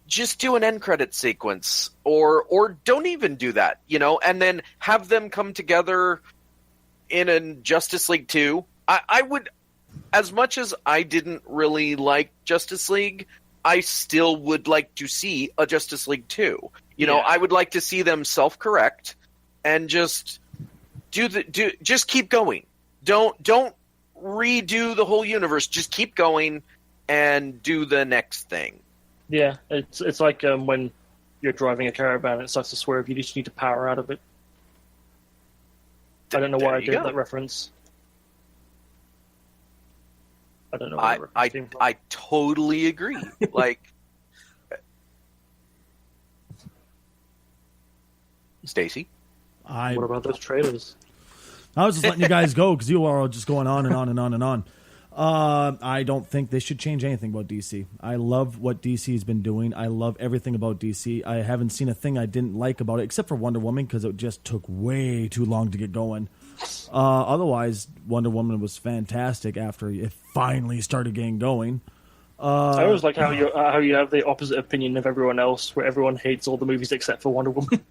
just do an end credit sequence, or don't even do that, and then have them come together in a Justice League 2. I would, as much as I didn't really like Justice League, I still would like to see a Justice League 2. I would like to see them self-correct and just just keep going. Don't redo the whole universe. Just keep going and do the next thing. Yeah, it's like when you're driving a caravan and it starts to swerve, you just need to power out of it. I don't know why I did that reference. I don't know. I totally agree. Like, Stacy, what about those trailers? I was just letting you guys go because you are all just going on and on and on and on. I don't think they should change anything about DC. I love what DC has been doing. I love everything about DC. I haven't seen a thing I didn't like about it, except for Wonder Woman, because it just took way too long to get going. Otherwise, Wonder Woman was fantastic after it finally started getting going. I always like how you have the opposite opinion of everyone else, where everyone hates all the movies except for Wonder Woman.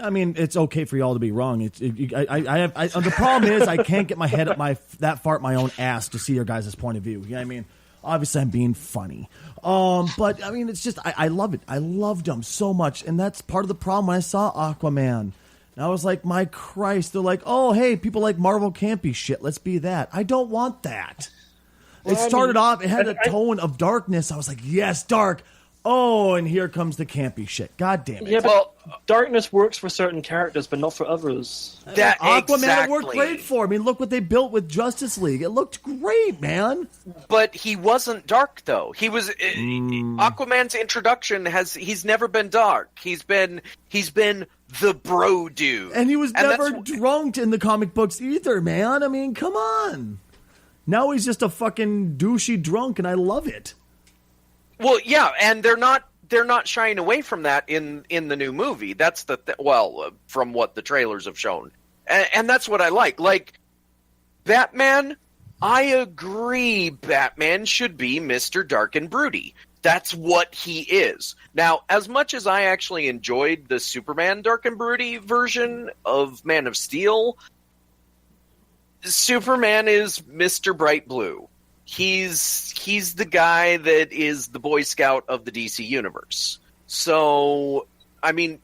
I mean, it's okay for y'all to be wrong. The problem is I can't get my head up that far up my own ass to see your guys' point of view. You know what I mean? Obviously, I'm being funny. But, I mean, it's just, I love it. I loved them so much. And that's part of the problem when I saw Aquaman. And I was like, my Christ. They're like, oh, hey, people like Marvel campy shit. Let's be that. I don't want that. It started off, it had a tone of darkness. I was like, yes, dark. Oh, and here comes the campy shit. God damn it. Yeah, but darkness works for certain characters, but not for others. That Aquaman, it worked great for. I mean, look what they built with Justice League. It looked great, man. But he wasn't dark, though. He was Aquaman's introduction he's never been dark. He's been the bro dude. And he was never drunk in the comic books either, man. I mean, come on. Now he's just a fucking douchey drunk, and I love it. Well, yeah, and they're not shying away from that in the new movie. That's from what the trailers have shown, and that's what I like. Like Batman, I agree. Batman should be Mr. Dark and Broody. That's what he is. Now, as much as I actually enjoyed the Superman Dark and Broody version of Man of Steel, Superman is Mr. Bright Blue. He's the guy that is the Boy Scout of the DC universe. So, I mean,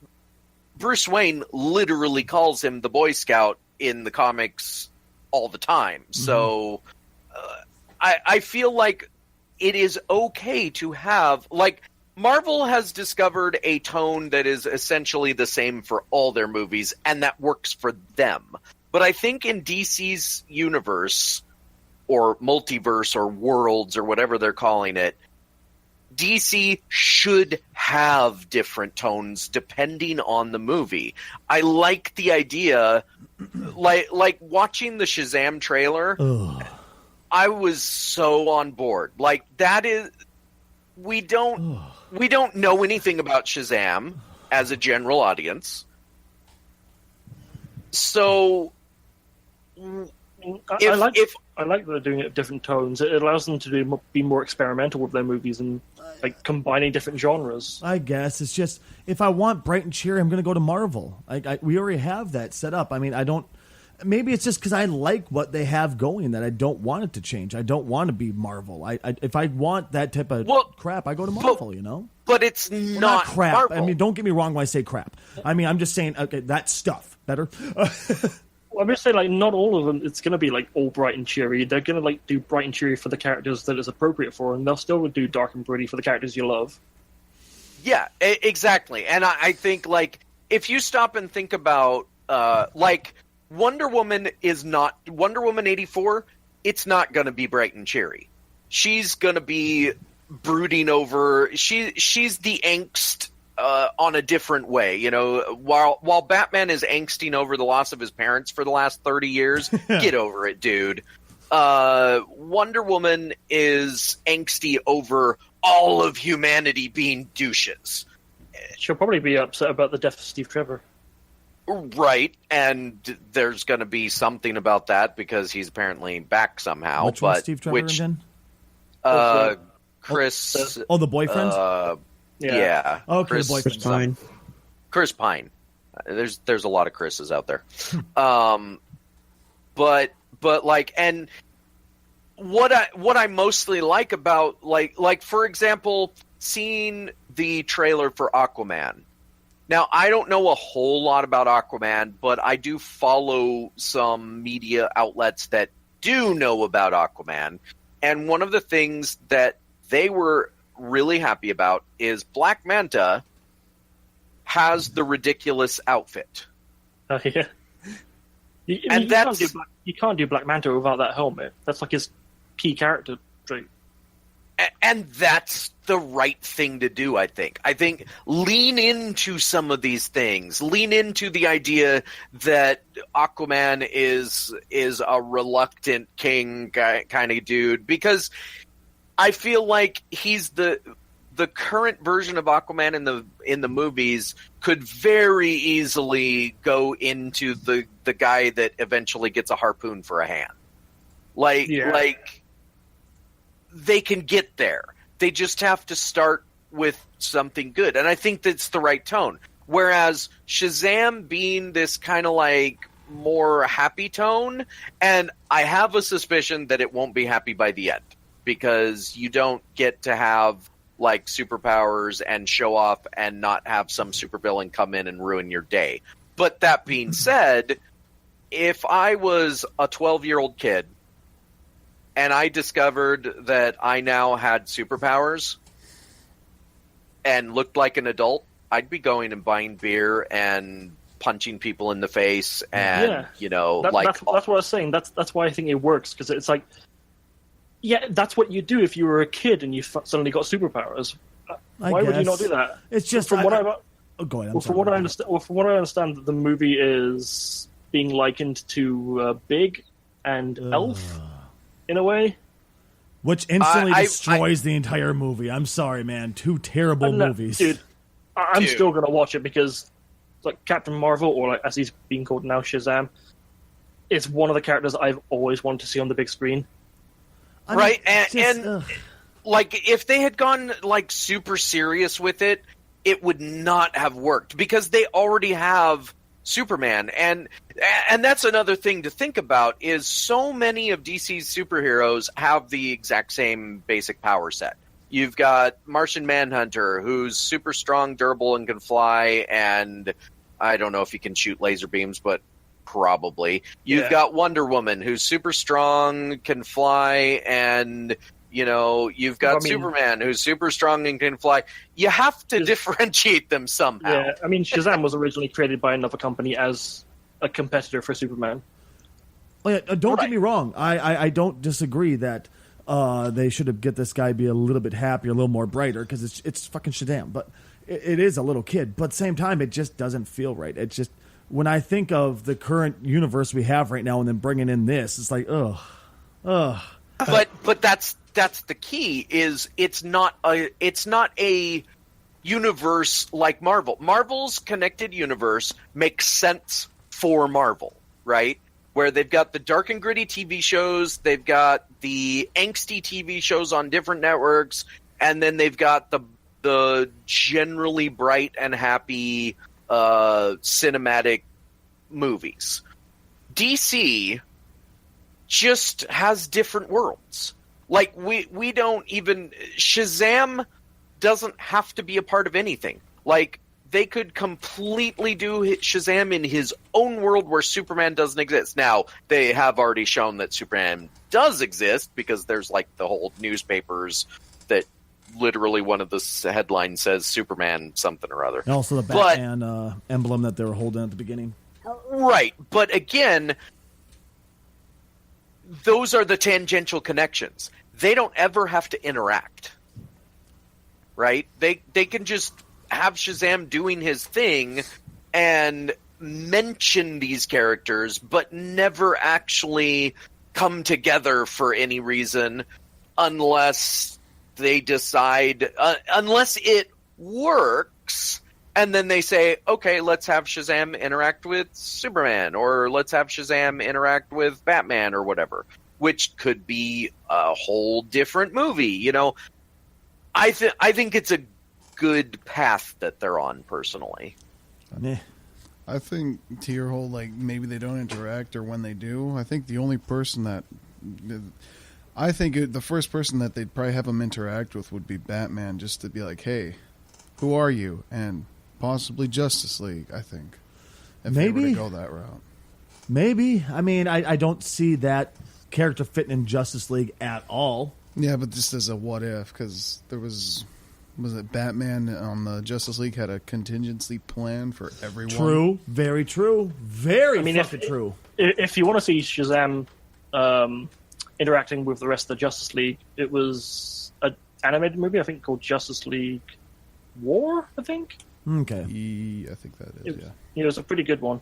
Bruce Wayne literally calls him the Boy Scout in the comics all the time. Mm-hmm. So, I feel like it is okay to have, like, Marvel has discovered a tone that is essentially the same for all their movies, and that works for them. But I think in DC's universe, or multiverse, or worlds, or whatever they're calling it, DC should have different tones depending on the movie. I like the idea, like watching the Shazam trailer, I was so on board. Like, that is, we don't know anything about Shazam as a general audience. So I like that they're doing it with different tones. It allows them to be more experimental with their movies and like combining different genres. I guess it's just, if I want bright and cheery, I'm going to go to Marvel. We already have that set up. I mean, I don't. Maybe it's just because I like what they have going that I don't want it to change. I don't want to be Marvel. If I want that type of crap, I go to Marvel. You know. But it's not crap. Marvel. I mean, don't get me wrong when I say crap. I mean, I'm just saying, okay, that stuff better. Well, I'm just saying, like, not all of them. It's going to be like all bright and cheery. They're going to like do bright and cheery for the characters that it's appropriate for, and they'll still do dark and broody for the characters you love. Yeah, exactly. And I think, like, if you stop and think about, like, Wonder Woman 84, it's not going to be bright and cheery. She's going to be brooding over. She's the angst. On a different way, you know, while Batman is angsting over the loss of his parents for the last 30 years, get over it, dude. Wonder Woman is angsty over all of humanity being douches. She'll probably be upset about the death of Steve Trevor. Right, and there's going to be something about that because he's apparently back somehow. Which one's Steve Trevor again? Chris. The boyfriend? Yeah. Okay, Chris Pine. Chris Pine. There's a lot of Chris's out there. But like, and what I mostly like about like for example, seeing the trailer for Aquaman. Now, I don't know a whole lot about Aquaman, but I do follow some media outlets that do know about Aquaman. And one of the things that they were really happy about is Black Manta has the ridiculous outfit. Yeah. You can't do Black Manta without that helmet. That's like his key character trait. And that's the right thing to do, I think. I think lean into some of these things. Lean into the idea that Aquaman is a reluctant king kind of dude, because I feel like he's the current version of Aquaman in the movies could very easily go into the guy that eventually gets a harpoon for a hand. Like they can get there. They just have to start with something good. And I think that's the right tone. Whereas Shazam being this kind of like more happy tone, and I have a suspicion that it won't be happy by the end. Because you don't get to have like superpowers and show off and not have some supervillain come in and ruin your day. But that being said, if I was a 12-year-old kid and I discovered that I now had superpowers and looked like an adult, I'd be going and buying beer and punching people in the face and, that's what I was saying. That's why I think it works, because it's like, yeah, that's what you do if you were a kid and you suddenly got superpowers. Why would you not do that? It's just from what I go ahead. From what I understand, the movie is being likened to Big and Elf in a way, which instantly destroys the entire movie. I'm sorry, man. Two terrible movies, dude. I'm still gonna watch it because, like, Captain Marvel, or like as he's being called now, Shazam, is one of the characters I've always wanted to see on the big screen. Right, and like, if they had gone like super serious with it, it would not have worked, because they already have Superman, and that's another thing to think about, is so many of DC's superheroes have the exact same basic power set. You've got Martian Manhunter, who's super strong, durable, and can fly, and I don't know if he can shoot laser beams, but probably. You've got Wonder Woman, who's super strong, can fly, and you've got Superman, who's super strong and can fly. You have to differentiate them somehow. Yeah, I mean, Shazam was originally created by another company as a competitor for Superman. Oh, yeah, don't get me wrong. I don't disagree that they should have get this guy be a little bit happier, a little more brighter, because it's fucking Shazam. But it is a little kid. But at the same time, it just doesn't feel right. It's just, when I think of the current universe we have right now and then bringing in this, it's like, ugh. But that's the key, is it's not a universe like Marvel. Marvel's connected universe makes sense for Marvel, right? Where they've got the dark and gritty TV shows, they've got the angsty TV shows on different networks, and then they've got the generally bright and happy cinematic movies. DC just has different worlds. Like, we don't even... Shazam doesn't have to be a part of anything. Like, they could completely do Shazam in his own world where Superman doesn't exist. Now, they have already shown that Superman does exist, because there's, like, the whole newspapers that literally one of the headlines says Superman something or other. And also the Batman emblem that they were holding at the beginning. Right, but again, those are the tangential connections. They don't ever have to interact, right? They can just have Shazam doing his thing and mention these characters, but never actually come together for any reason, unless they decide, unless it works, and then they say, okay, let's have Shazam interact with Superman, or let's have Shazam interact with Batman, or whatever, which could be a whole different movie. I think it's a good path that they're on, personally. I think, to your whole, like, maybe they don't interact, or when they do, I think the only person that... I think the first person that they'd probably have them interact with would be Batman, just to be like, hey, who are you? And possibly Justice League, I think. If they were to go that route. Maybe. I mean, I don't see that character fitting in Justice League at all. Yeah, but just as a what if, because there was it Batman on the Justice League had a contingency plan for everyone? True. Very true. Very true. If you want to see Shazam interacting with the rest of the Justice League, it was an animated movie, I think, called Justice League War, I think. Okay. I think that is, yeah. It was a pretty good one.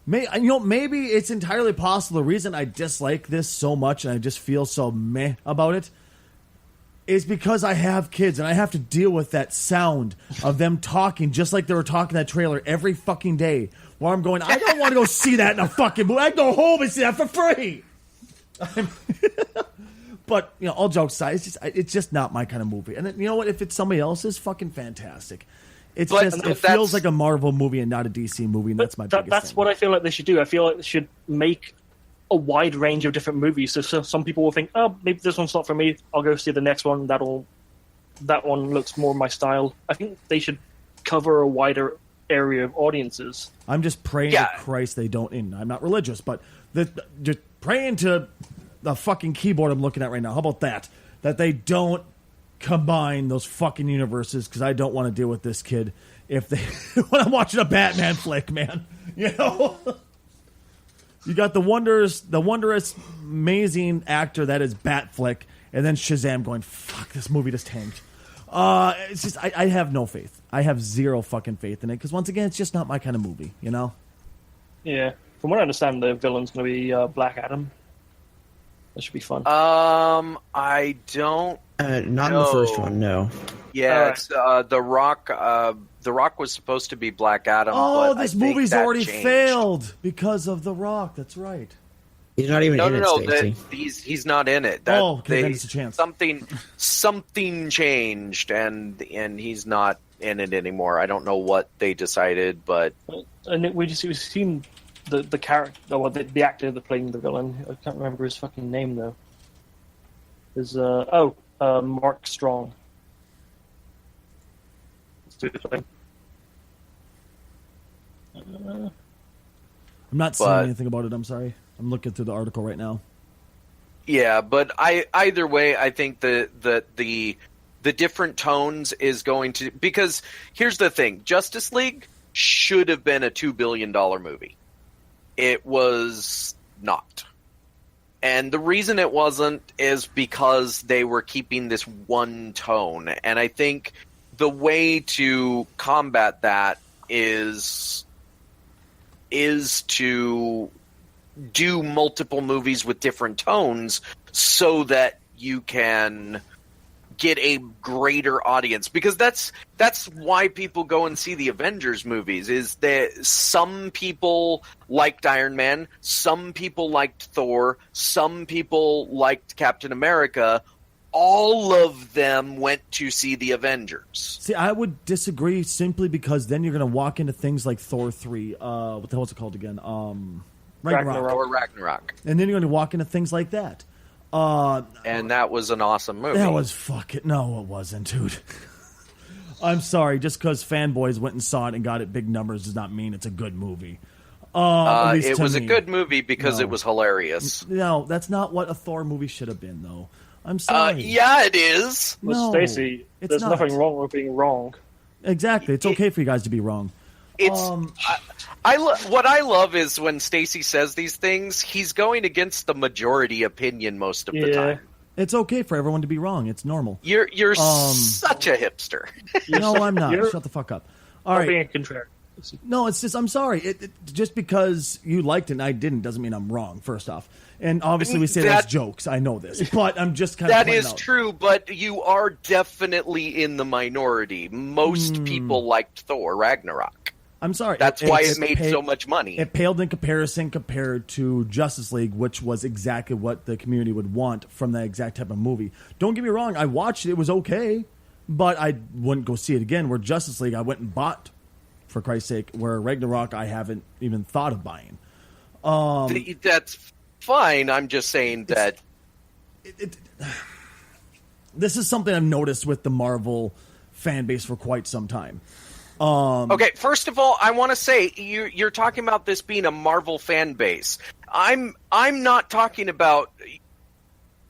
Maybe it's entirely possible. The reason I dislike this so much and I just feel so meh about it is because I have kids and I have to deal with that sound of them talking just like they were talking that trailer every fucking day. Where I'm going, I don't want to go see that in a fucking movie. I can go home and see that for free. But all jokes aside, it's just not my kind of movie. And then, you know what? If it's somebody else's, fucking fantastic. It feels like a Marvel movie and not a DC movie, and that's my biggest That's thing. what I feel like they should do. I feel like they should make a wide range of different movies. So some people will think, oh, maybe this one's not for me. I'll go see the next one. That one looks more my style. I think they should cover a wider area of audiences. I'm just praying Yeah. to Christ they don't. And I'm not religious, but just praying to the fucking keyboard I'm looking at right now. How about that? That they don't combine those fucking universes, because I don't want to deal with this kid if they when I'm watching a Batman flick, man. You know, you got the wondrous, amazing actor that is Batflick, and then Shazam going, "Fuck, this movie just tanked." It's just I have no faith. I have zero fucking faith in it, because once again, it's just not my kind of movie. You know. Yeah, from what I understand, the villain's going to be Black Adam. That should be fun. I don't. Not in No. the first one, no. Yeah, it's The Rock. The Rock was supposed to be Black Adam. Oh, but this I think movie's that already changed. failed because of The Rock. That's right. He's not even in it, No. Stacey. He's not in it. Okay, then it's a chance. Something changed, and he's not in it anymore. I don't know what they decided, but And we've seen the character, or the actor that played the villain. I can't remember his fucking name though. Is Mark Strong. Let's do the thing. I'm not seeing But- anything about it. I'm sorry. I'm looking through the article right now. yeah. But either way, I think the different tones is going to, because here's the thing: Justice League should have been a $2 billion movie. It was not. And the reason it wasn't is because they were keeping this one tone. And I think the way to combat that is to do multiple movies with different tones so that you can get a greater audience, because that's why people go and see the Avengers movies. Is that some people liked Iron Man, some people liked Thor, some people liked Captain America. All of them went to see the Avengers. See, I would disagree simply because then you're going to walk into things like Thor 3. What the hell is it called again? Ragnarok. Or Ragnarok. And then you're going to walk into things like that. And that was an awesome movie. That was fucking... No, it wasn't, dude. I'm sorry. Just because fanboys went and saw it and got it big numbers does not mean it's a good movie. At least it to was a me. good movie because No. it was hilarious. No, that's not what a Thor movie should have been, though. I'm sorry. Yeah, it is. No, Well, Stacey, it's there's not. nothing wrong with being wrong. Exactly. It's okay for you guys to be wrong. It's what I love is when Stacy says these things, he's going against the majority opinion most of the time. It's okay for everyone to be wrong. It's normal. You're such a hipster. No, I'm not. You're- Shut the fuck up. All Not right. being a contrarian. No, it's just, I'm sorry. Just because you liked it and I didn't doesn't mean I'm wrong, first off. And obviously we say that as jokes. I know this. But I'm just kind of That pointing is out. true, but you are definitely in the minority. Most people liked Thor Ragnarok. I'm sorry. That's why it made so much money. It paled in comparison compared to Justice League, which was exactly what the community would want from that exact type of movie. Don't get me wrong. I watched it. It was okay. But I wouldn't go see it again. Where Justice League, I went and bought, for Christ's sake. Where Ragnarok, I haven't even thought of buying. That's fine. I'm just saying that This is something I've noticed with the Marvel fan base for quite some time. Okay, first of all, I want to say you're talking about this being a Marvel fan base. I'm not talking about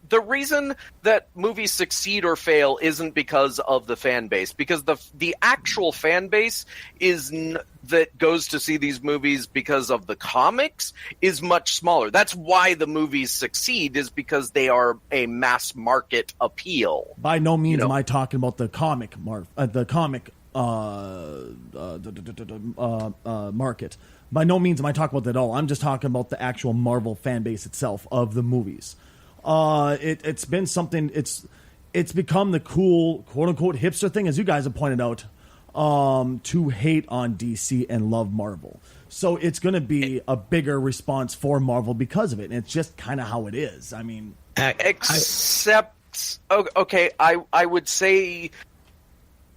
the reason that movies succeed or fail isn't because of the fan base, because the actual fan base that goes to see these movies because of the comics is much smaller. That's why the movies succeed, is because they are a mass market appeal. By no means You know. am I talking about the comic market. By no means am I talking about that at all. I'm just talking about the actual Marvel fan base itself of the movies. It's been something. It's become the cool quote unquote hipster thing, as you guys have pointed out, to hate on DC and love Marvel. So it's going to be a bigger response for Marvel because of it, and it's just kind of how it is. I mean, Except, okay, I would say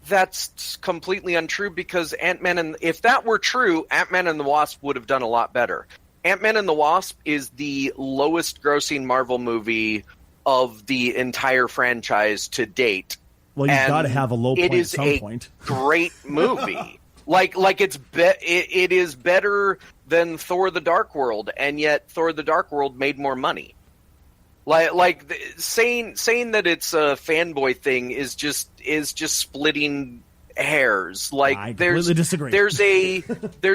that's completely untrue, because if that were true, Ant-Man and the Wasp would have done a lot better. Ant-Man and the Wasp is the lowest grossing Marvel movie of the entire franchise to date. well, you've And got to have a low it point at is some a point. great movie. Like it is better than Thor: The Dark World, and yet Thor: The Dark World made more money. Saying that it's a fanboy thing is just splitting hairs. I completely disagree. There's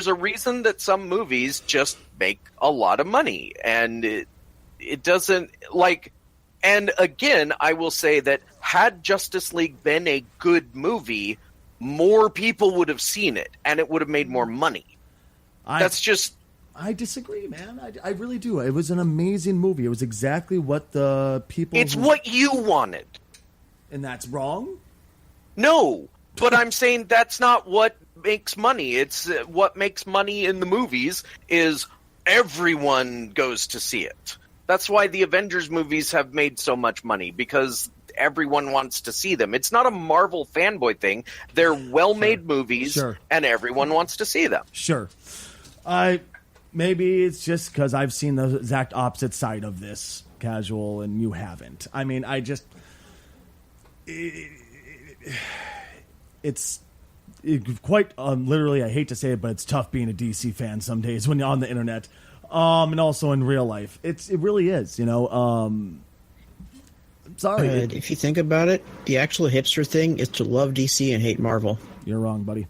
a reason that some movies just make a lot of money, and it doesn't like. And again, I will say that had Justice League been a good movie, more people would have seen it, and it would have made more money. I disagree, man. I really do. It was an amazing movie. It was exactly what the people... It's what you wanted. And that's wrong? No, but I'm saying that's not what makes money. It's what makes money in the movies is everyone goes to see it. That's why the Avengers movies have made so much money, because everyone wants to see them. It's not a Marvel fanboy thing. They're well-made movies, and everyone wants to see them. Sure. Maybe it's just because I've seen the exact opposite side of this, Casual, and you haven't. I mean, it's quite literally, I hate to say it, but it's tough being a DC fan some days when you're on the internet, and also in real life. It really is, you know. I'm sorry. If you think about it, the actual hipster thing is to love DC and hate Marvel. You're wrong, buddy.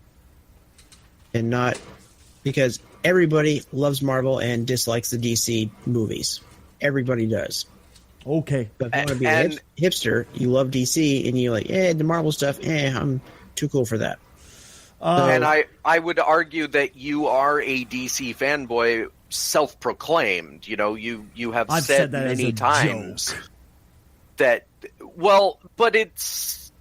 And not because everybody loves Marvel and dislikes the DC movies. Everybody does. Okay. But if you want to be a hipster, you love DC, and you're like, the Marvel stuff, I'm too cool for that. And I would argue that you are a DC fanboy, self-proclaimed. You know, you have said that many times joke. That, well, but it's...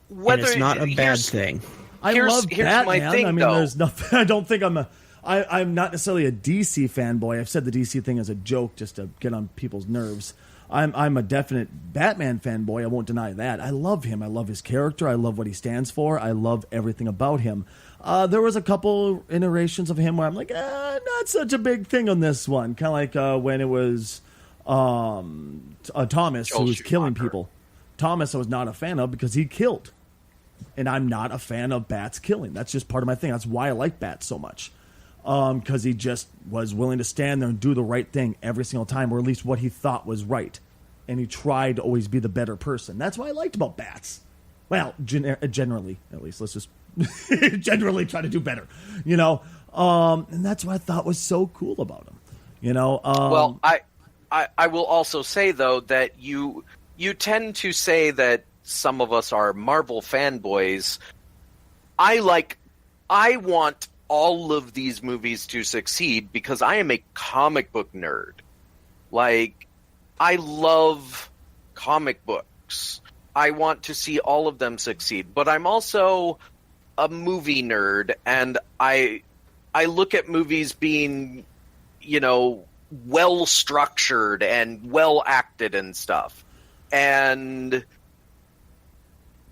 Whether and it's not a bad thing. I love Batman. My thing, I mean, though. There's nothing. I don't think I'm not necessarily a DC fanboy. I've said the DC thing as a joke just to get on people's nerves. I'm a definite Batman fanboy. I won't deny that. I love him. I love his character. I love what he stands for. I love everything about him. There was a couple iterations of him where I'm like, not such a big thing on this one. Kind of like when it was Thomas who was killing people. Thomas I was not a fan of because he killed. And I'm not a fan of Bats killing. That's just part of my thing. That's why I like Bats so much. Because he just was willing to stand there and do the right thing every single time, or at least what he thought was right. And he tried to always be the better person. That's what I liked about Bats. Well, generally, at least. Let's just generally try to do better, you know? And that's what I thought was so cool about him, you know? Well, I will also say, though, that you tend to say that some of us are Marvel fanboys. I want all of these movies to succeed because I am a comic book nerd. Like, I love comic books. I want to see all of them succeed. But I'm also a movie nerd, and I look at movies being, you know, well structured and well acted and stuff. And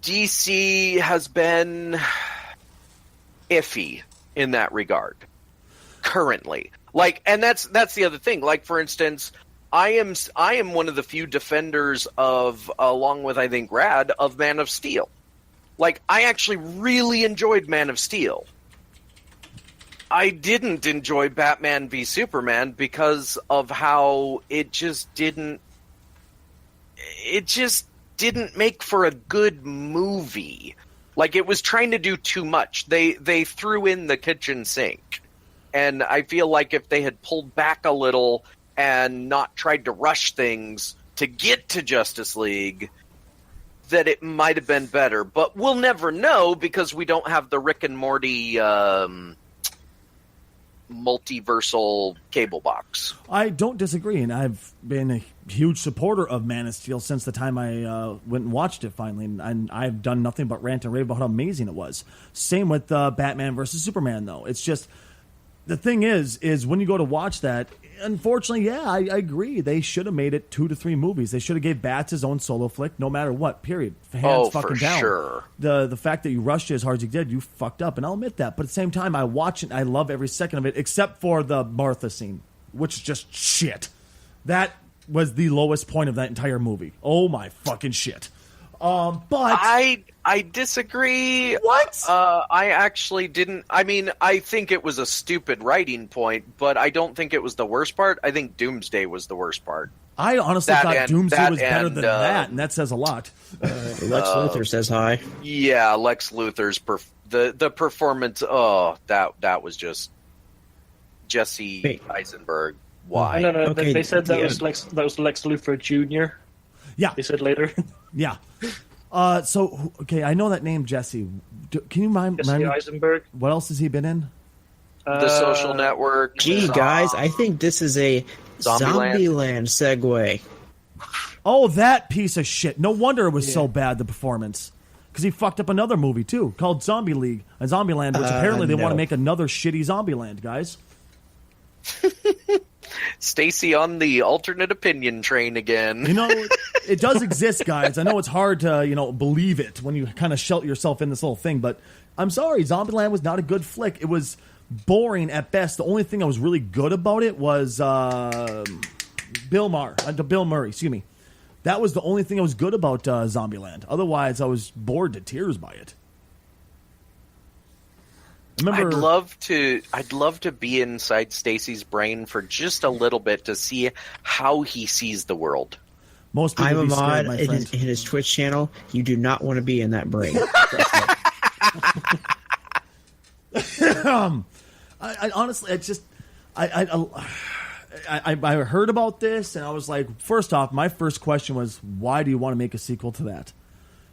DC has been iffy in that regard currently. Like, and that's the other thing. Like, for instance, I am one of the few defenders of, along with I think Rad, of Man of Steel. Like, I actually really enjoyed Man of Steel. I didn't enjoy Batman v Superman because of how it just didn't make for a good movie. Like, it was trying to do too much. They threw in the kitchen sink. And I feel like if they had pulled back a little and not tried to rush things to get to Justice League, that it might have been better. But we'll never know because we don't have the Rick and Morty multiversal cable box. I don't disagree, and I've been a huge supporter of Man of Steel since the time I went and watched it finally, and I've done nothing but rant and rave about how amazing it was. Same with Batman versus Superman, though. It's just, the thing is when you go to watch that, unfortunately, yeah, I agree. They should have made it 2 to 3 movies. They should have gave Bats his own solo flick, no matter what, period. Hands fucking down. Sure. The fact that you rushed it as hard as you did, you fucked up, and I'll admit that. But at the same time, I watch it, I love every second of it, except for the Martha scene, which is just shit. That was the lowest point of that entire movie. Oh my fucking shit. But I disagree. What? I actually didn't. I mean, I think it was a stupid writing point, but I don't think it was the worst part. I think Doomsday was the worst part. I honestly thought Doomsday was better than that, and that says a lot. Lex Luthor says hi. Yeah, Lex Luthor's the performance. Oh, that was just Jesse Eisenberg. Why? No. Okay, They said that was Lex Luthor Jr. Yeah, They said later. yeah. So okay, I know that name, Jesse. Can you remind Jesse me Eisenberg. what else has he been in? The Social Network. Gee, guys, I think this is a Zombieland segue. Oh, that piece of shit. No wonder it was so bad, the performance. Because he fucked up another movie, too, called Zombie League and Zombieland, which apparently they want to make another shitty Zombieland, guys. Stacy on the alternate opinion train again. You know, it does exist, guys. I know it's hard to, believe it when you kind of shelter yourself in this little thing, but I'm sorry, Zombieland was not a good flick. It was boring at best. The only thing that was really good about it was Bill Murray, excuse me. That was the only thing that was good about Zombieland. Otherwise, I was bored to tears by it. I'd love to be inside Stacy's brain for just a little bit to see how he sees the world. Most people I'm a be scared, mod my in friend. his Twitch channel. You do not want to be in that brain. I honestly, I heard about this and I was like, first off, my first question was, why do you want to make a sequel to that?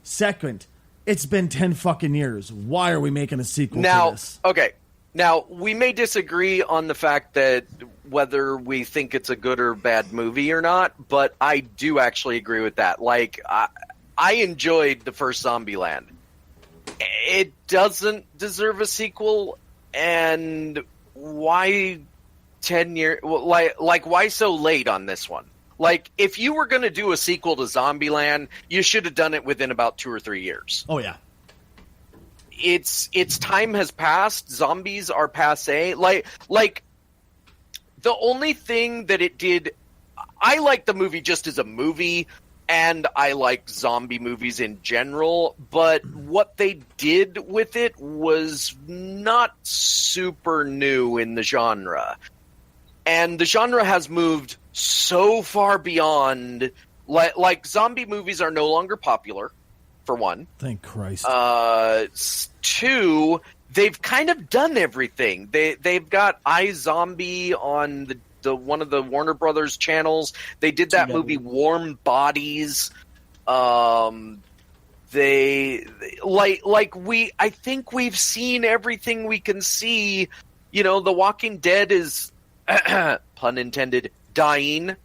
Second, it's been 10 fucking years. Why are we making a sequel to this? Okay. Now, we may disagree on the fact that whether we think it's a good or bad movie or not, but I do actually agree with that. Like, I enjoyed the first Zombieland. It doesn't deserve a sequel, and why 10 years? Like, why so late on this one? Like, if you were going to do a sequel to Zombieland, you should have done it within about 2 or 3 years. Oh, yeah. Its time has passed. Zombies are passé. Like the only thing that it did, I like the movie just as a movie, and I like zombie movies in general, but what they did with it was not super new in the genre. And the genre has moved so far beyond, like zombie movies are no longer popular, for one. Thank Christ. Two, they've kind of done everything. They've got iZombie on the one of the Warner Brothers channels. They did that movie Warm Bodies. I think we've seen everything we can see. You know, The Walking Dead is pun intended, dying.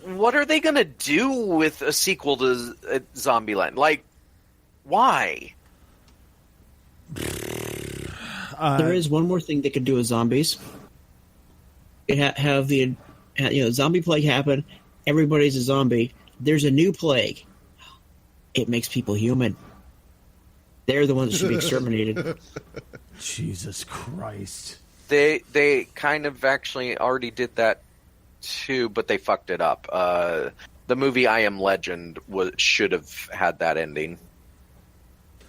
What are they going to do with a sequel to Zombieland? Like, why? There is one more thing they could do with zombies. Have the zombie plague happen. Everybody's a zombie. There's a new plague. It makes people human. They're the ones that should be exterminated. Jesus Christ. They kind of actually already did that too, but they fucked it up. The movie I Am Legend should have had that ending.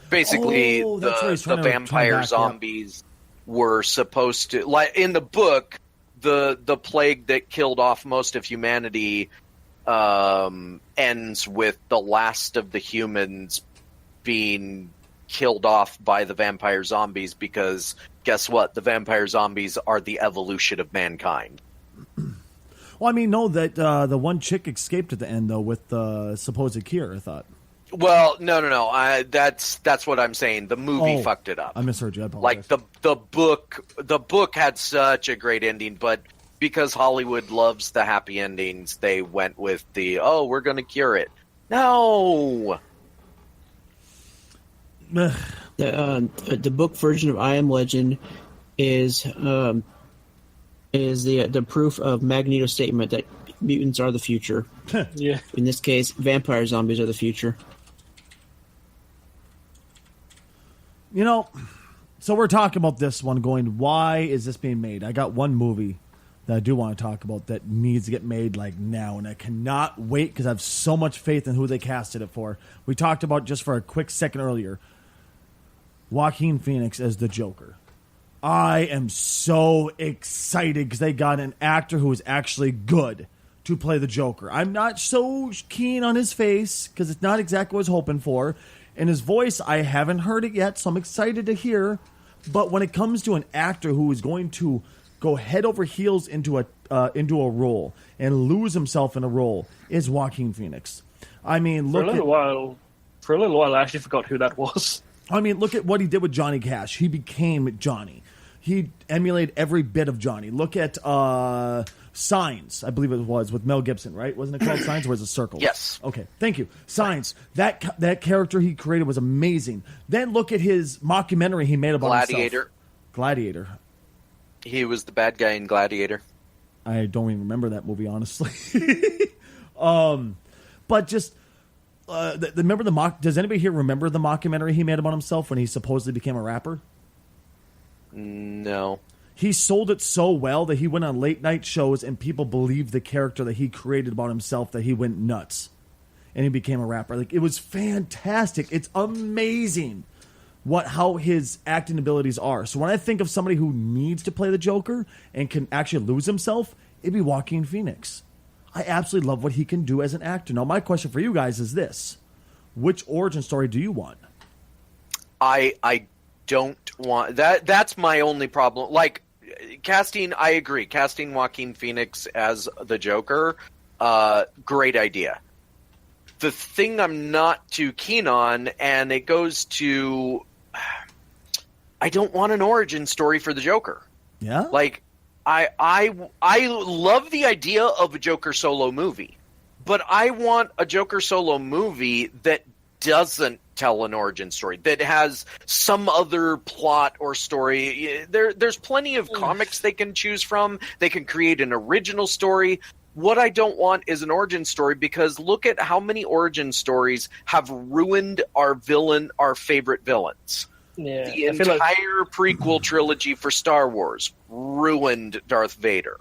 Basically, the vampire zombies were supposed to, like in the book, the plague that killed off most of humanity ends with the last of the humans being killed off by the vampire zombies, because guess what? The vampire zombies are the evolution of mankind. Well, I mean, no, that the one chick escaped at the end, though, with the supposed cure, I thought. Well, no. That's what I'm saying. The movie fucked it up. I misheard you. I apologize. Like the book had such a great ending, but because Hollywood loves the happy endings, they went with we're going to cure it. No. The book version of I Am Legend is the proof of Magneto's statement that mutants are the future. Yeah. In this case, vampire zombies are the future. You know, so we're talking about this one going, why is this being made? I got one movie that I do want to talk about that needs to get made like now, and I cannot wait because I have so much faith in who they casted it for. We talked about just for a quick second earlier, Joaquin Phoenix as the Joker. I am so excited because they got an actor who is actually good to play the Joker. I'm not so keen on his face because it's not exactly what I was hoping for. And his voice, I haven't heard it yet, so I'm excited to hear. But when it comes to an actor who is going to go head over heels into a role and lose himself in a role, is Joaquin Phoenix. I mean, For a little while, I actually forgot who that was. I mean, look at what he did with Johnny Cash. He became Johnny. He emulated every bit of Johnny. Look at Signs, I believe it was, with Mel Gibson, right? Wasn't it called Signs, or was it Circle? Yes. Okay, thank you. Signs. That character he created was amazing. Then look at his mockumentary he made about Gladiator. himself. Gladiator. He was the bad guy in Gladiator. I don't even remember that movie, honestly. But just... remember the mock? Does anybody here remember the mockumentary he made about himself when he supposedly became a rapper? No. He sold it so well that he went on late night shows and people believed the character that he created about himself, that he went nuts and he became a rapper. Like, it was fantastic. It's amazing how his acting abilities are. So when I think of somebody who needs to play the Joker and can actually lose himself, it'd be Joaquin Phoenix. I absolutely love what he can do as an actor. Now, my question for you guys is this. Which origin story do you want? I don't want... That's my only problem. Like, casting, I agree. Casting Joaquin Phoenix as the Joker, great idea. The thing I'm not too keen on, and it goes to... I don't want an origin story for the Joker. Yeah? Like... I love the idea of a Joker solo movie, but I want a Joker solo movie that doesn't tell an origin story, that has some other plot or story. There's plenty of comics they can choose from. They can create an original story. What I don't want is an origin story, because look at how many origin stories have ruined our favorite villains. Yeah, The entire prequel trilogy for Star Wars ruined Darth Vader.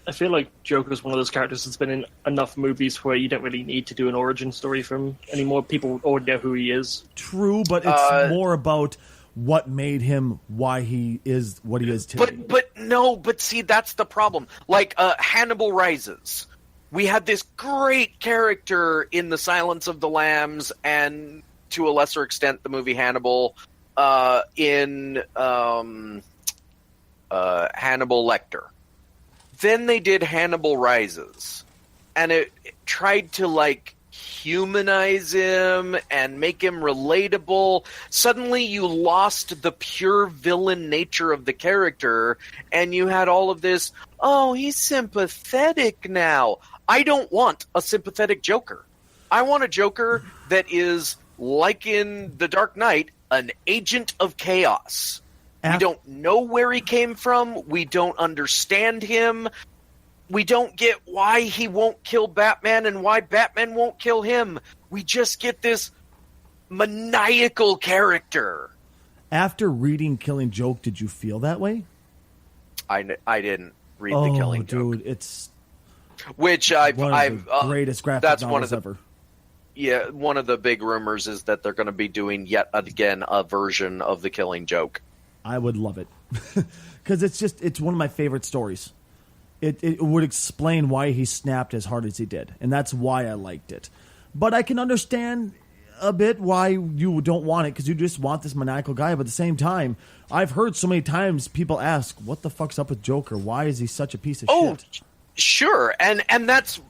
I feel like Joker's one of those characters that's been in enough movies where you don't really need to do an origin story for him anymore. People already know who he is. True, but it's more about what made him why he is what he is today. But see, that's the problem. Like Hannibal Rises. We had this great character in The Silence of the Lambs, and to a lesser extent, the movie Hannibal, in Hannibal Lecter. Then they did Hannibal Rises, and it tried to, like, humanize him and make him relatable. Suddenly you lost the pure villain nature of the character, and you had all of this, oh, he's sympathetic now. I don't want a sympathetic Joker. I want a Joker that is, like in The Dark Knight, an agent of chaos. We don't know where he came from. We don't understand him. We don't get why he won't kill Batman and why Batman won't kill him. We just get this maniacal character. After reading Killing Joke, did you feel that way? I didn't read The Killing Joke. Dude, it's which one of the greatest graphic novels ever. Yeah, one of the big rumors is that they're going to be doing yet again a version of The Killing Joke. I would love it. Because it's one of my favorite stories. It would explain why he snapped as hard as he did. And that's why I liked it. But I can understand a bit why you don't want it, because you just want this maniacal guy. But at the same time, I've heard so many times people ask, what the fuck's up with Joker? Why is he such a piece of shit? Sure. And that's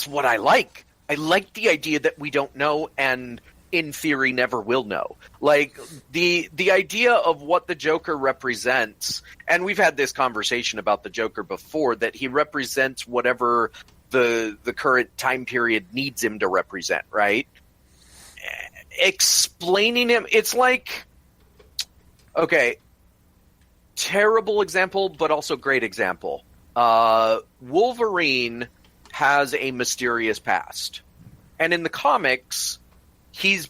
what I like. I like the idea that we don't know, and in theory never will know. Like the idea of what the Joker represents, and we've had this conversation about the Joker before, that he represents whatever the current time period needs him to represent, right? Explaining him, it's like, okay, terrible example, but also great example. Wolverine has a mysterious past. And in the comics, he's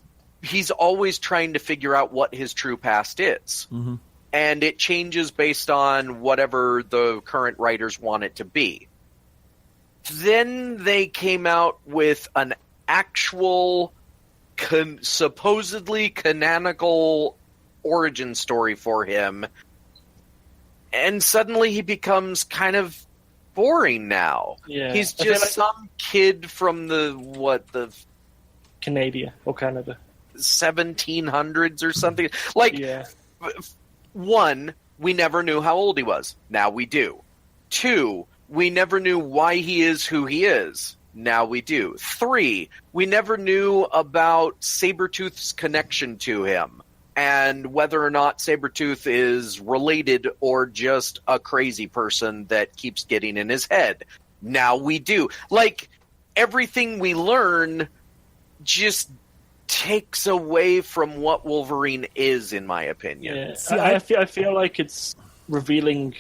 always trying to figure out what his true past is. Mm-hmm. and it changes based on whatever the current writers want it to be. Then they came out with an actual supposedly canonical origin story for him, and suddenly he becomes kind of boring now. Yeah. He's I feel just some kid from the Canada or Canada 1700s or something. Like, Yeah. one, we never knew how old he was. Now we do. Two, we never knew why he is who he is. Now we do. Three, we never knew about Sabretooth's connection to him and whether or not Sabretooth is related or just a crazy person that keeps getting in his head. Now we do. Like, everything we learn just takes away from what Wolverine is, in my opinion. Yeah. See, I feel like it's revealing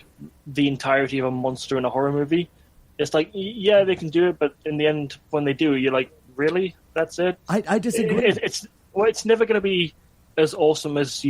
the entirety of a monster in a horror movie. It's like, yeah, they can do it, but in the end, when they do, you're like, really? That's it? I disagree. It's never going to be as awesome as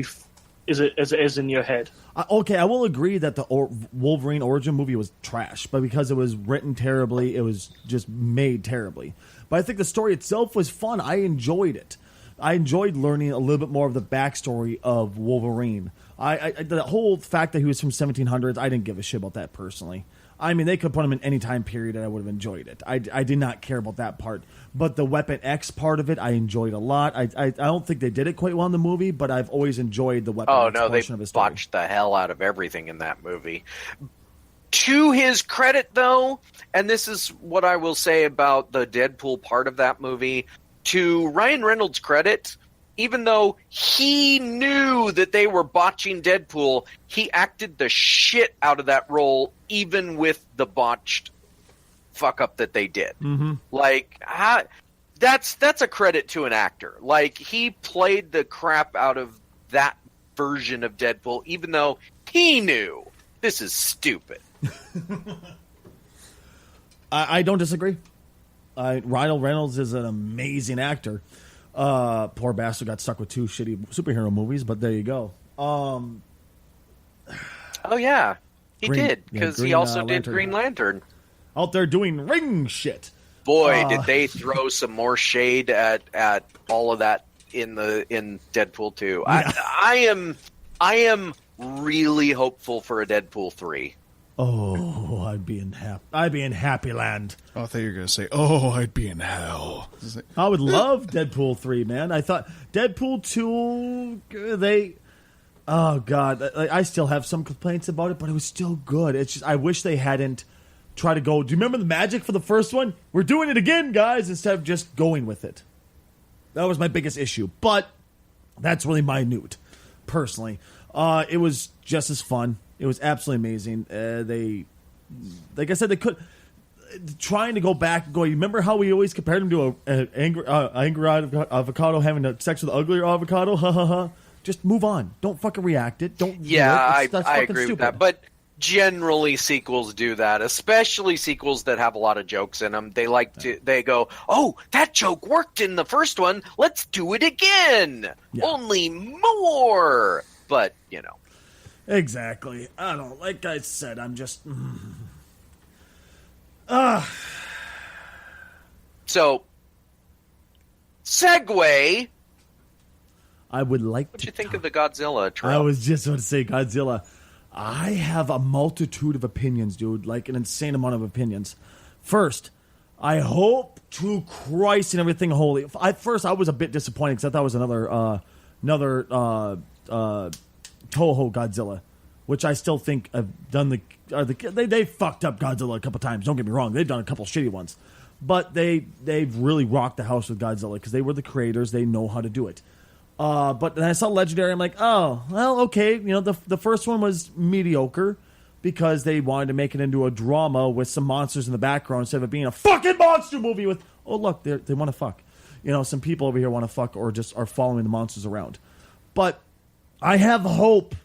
as it is in your head. Okay, I will agree that the Wolverine origin movie was trash, but because it was written terribly, it was just made terribly. But I think the story itself was fun. I enjoyed it. I enjoyed learning a little bit more of the backstory of Wolverine. The whole fact that he was from 1700s, I didn't give a shit about that personally. I mean, they could put him in any time period and I would have enjoyed it. I did not care about that part. But the Weapon X part of it, I enjoyed a lot. I don't think they did it quite well in the movie, but I've always enjoyed the Weapon X portion of his story. Botched the hell out of everything in that movie. To his credit, though, and this is what I will say about the Deadpool part of that movie, to Ryan Reynolds' credit, even though he knew that they were botching Deadpool, he acted the shit out of that role, even with the botched fuck up that they did. Mm-hmm. Like, that's a credit to an actor. Like, he played the crap out of that version of Deadpool, even though he knew this is stupid. I don't disagree. Ryan Reynolds is an amazing actor. Poor bastard got stuck with 2 shitty superhero movies, but there you go. Oh yeah, he did, because he also did Green Lantern. Out there doing ring shit. Boy, did they throw some more shade at all of that in Deadpool 2. Yeah. I am really hopeful for a Deadpool 3. Oh, I'd be in happy land. Oh, I thought you were going to say, oh, I'd be in hell. I would love Deadpool 3, man. I thought Deadpool 2, oh, God. I still have some complaints about it, but it was still good. It's just, I wish they hadn't tried to go, do you remember the magic for the first one? We're doing it again, guys, instead of just going with it. That was my biggest issue. But that's really minute, personally. It was just as fun. It was absolutely amazing. Like I said, they could trying to go back and go. You remember how we always compared him to an angry avocado having sex with an uglier avocado? Ha ha ha! Just move on. Don't fucking react it. Don't. Yeah, that's I fucking agree stupid. with that. But generally, sequels do that, especially sequels that have a lot of jokes in them. They go, "Oh, that joke worked in the first one. Let's do it again. Yeah. Only more." But Exactly. I don't know. Like I said, I'm just. So, segue. I would like What to. do you think of the Godzilla trail? I was just going to say Godzilla. I have a multitude of opinions, dude. Like an insane amount of opinions. First, I hope to Christ and everything holy. At first, I was a bit disappointed because I thought it was another Toho Godzilla, which I still think have done they fucked up Godzilla a couple times. Don't get me wrong; they've done a couple shitty ones, but they've really rocked the house with Godzilla because they were the creators. They know how to do it. But then I saw Legendary. I'm like, oh well, okay. The first one was mediocre because they wanted to make it into a drama with some monsters in the background instead of it being a fucking monster movie with look, they want to fuck. Some people over here want to fuck or just are following the monsters around, but. I have hope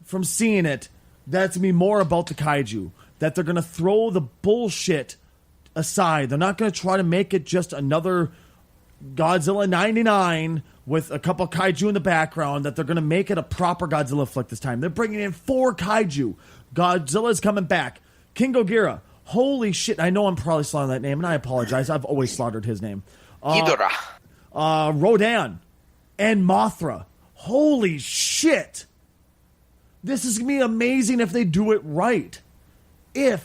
from seeing it that it's going to be more about the kaiju, that they're going to throw the bullshit aside. They're not going to try to make it just another Godzilla 99 with a couple kaiju in the background that they're going to make it a proper Godzilla flick this time. They're bringing in 4 kaiju. Godzilla's coming back. King Ghidorah. Holy shit. I know I'm probably slaughtering that name, and I apologize. I've always slaughtered his name. Ghidorah. Rodan. And Mothra. Holy shit. This is going to be amazing if they do it right. I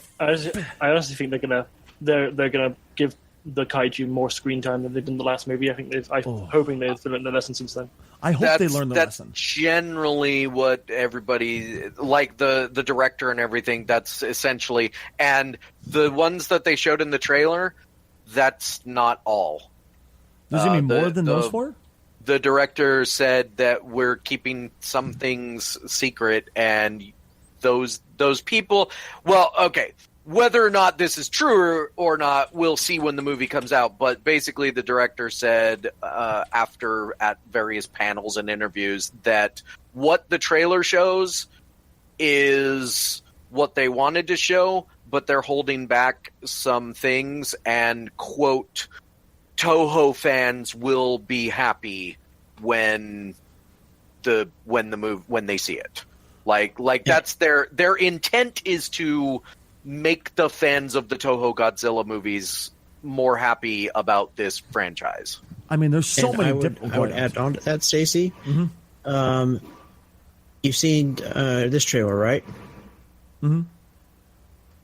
honestly think they're gonna give the kaiju more screen time than they did in the last movie. I'm hoping they've learned the lesson since then. I hope they learn the lesson. That's generally what everybody, like the director and everything, that's essentially. And the ones that they showed in the trailer, that's not all. There's going to be more than those 4? The director said that we're keeping some things secret, and those people... Well, okay. Whether or not this is true or not, we'll see when the movie comes out. But basically, the director said at various panels and interviews that what the trailer shows is what they wanted to show, but they're holding back some things. And quote, Toho fans will be happy when they see it. Like that's their intent is to make the fans of the Toho Godzilla movies more happy about this franchise. I mean, there's so many different... I would add on to that, Stacey. Mm-hmm. You've seen this trailer, right? Mm-hmm.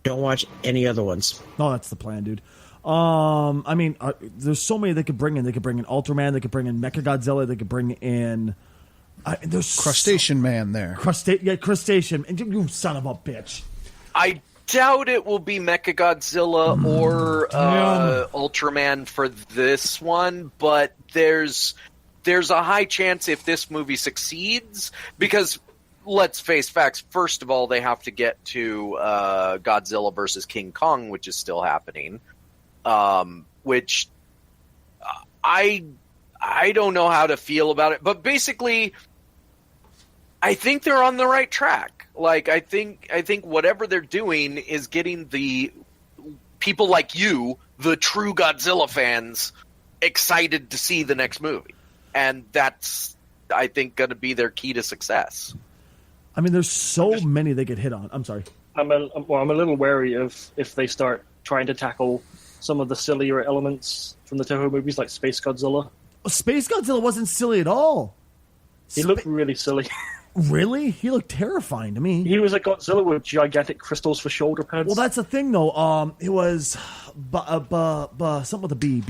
Don't watch any other ones. No, that's the plan, dude. I mean, there's so many they could bring in. They could bring in Ultraman. They could bring in Mechagodzilla. They could bring in... there's Crustacean Man there. Crustacean. And you son of a bitch. I doubt it will be Mechagodzilla or Ultraman for this one, but there's a high chance if this movie succeeds, because let's face facts. First of all, they have to get to Godzilla versus King Kong, which is still happening. Which I don't know how to feel about it, but basically, I think they're on the right track. Like, I think whatever they're doing is getting the people like you, the true Godzilla fans, excited to see the next movie. And that's, I think, going to be their key to success. I mean, there's so many they get hit on. I'm sorry. I'm a little wary of if they start trying to tackle some of the sillier elements from the Toho movies, like Space Godzilla. Space Godzilla wasn't silly at all. He looked really silly. Really? He looked terrifying to me. He was a Godzilla with gigantic crystals for shoulder pads. Well, that's the thing, though. It was something with a B.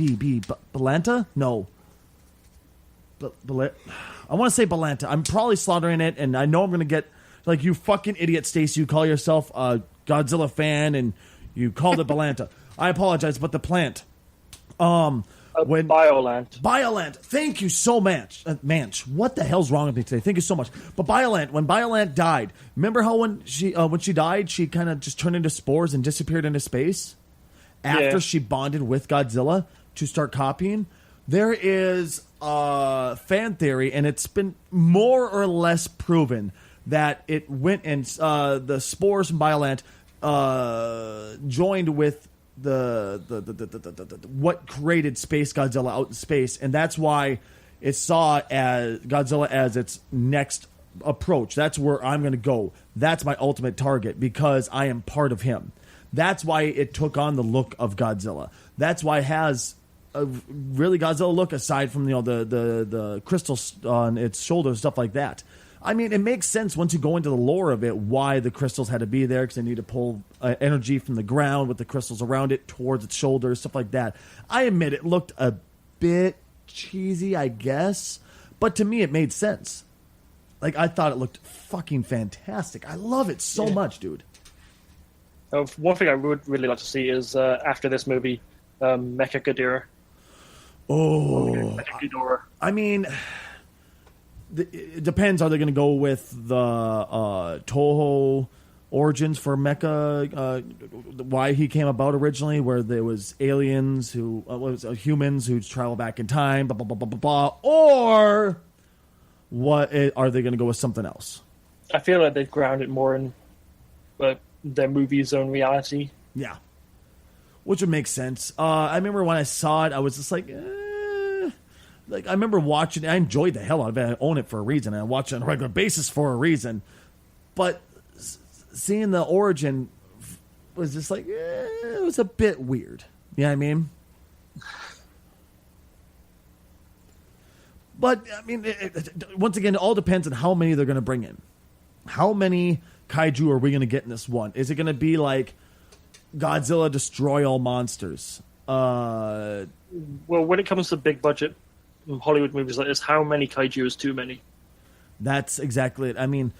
Balanta? No. I want to say Balanta. I'm probably slaughtering it, and I know I'm going to get... Like, you fucking idiot, Stacey. You call yourself a Godzilla fan, and you called it Balanta. I apologize, but the plant... Biolant. Thank you so much. What the hell's wrong with me today? Thank you so much. But when Biolant died, remember how when she died, she kind of just turned into spores and disappeared into space after she bonded with Godzilla to start copying? There is a fan theory, and it's been more or less proven that it went and the spores from Biolant joined with the what created Space Godzilla out in space, and that's why it saw as Godzilla as its next approach. That's where I'm going to go. That's my ultimate target because I am part of him. That's why it took on the look of Godzilla. That's why it has a really Godzilla look aside from the crystals on its shoulders, stuff like that. I mean, it makes sense once you go into the lore of it why the crystals had to be there, because they need to pull energy from the ground with the crystals around it towards its shoulders, stuff like that. I admit it looked a bit cheesy, I guess, but to me it made sense. Like, I thought it looked fucking fantastic. I love it so much, dude. One thing I would really like to see is, after this movie, Mechagodzilla. Oh. Mechagodzilla. I mean... It depends. Are they going to go with the Toho origins for Mecha? Why he came about originally, where there was aliens who humans who travel back in time, blah blah blah blah blah blah. Or what are they going to go with something else? I feel like they've grounded more in their movie's own reality. Yeah, which would make sense. I remember when I saw it, I was just like. like I remember watching. I enjoyed the hell out of it. I own it for a reason. I watch it on a regular basis for a reason. But seeing the origin was just like it was a bit weird. You know what I mean? But I mean, once again, it all depends on how many they're going to bring in. How many kaiju are we going to get in this one? Is it going to be like Godzilla destroy all monsters? Well, when it comes to big budget Hollywood movies like this, how many kaiju is too many? That's exactly it. I mean,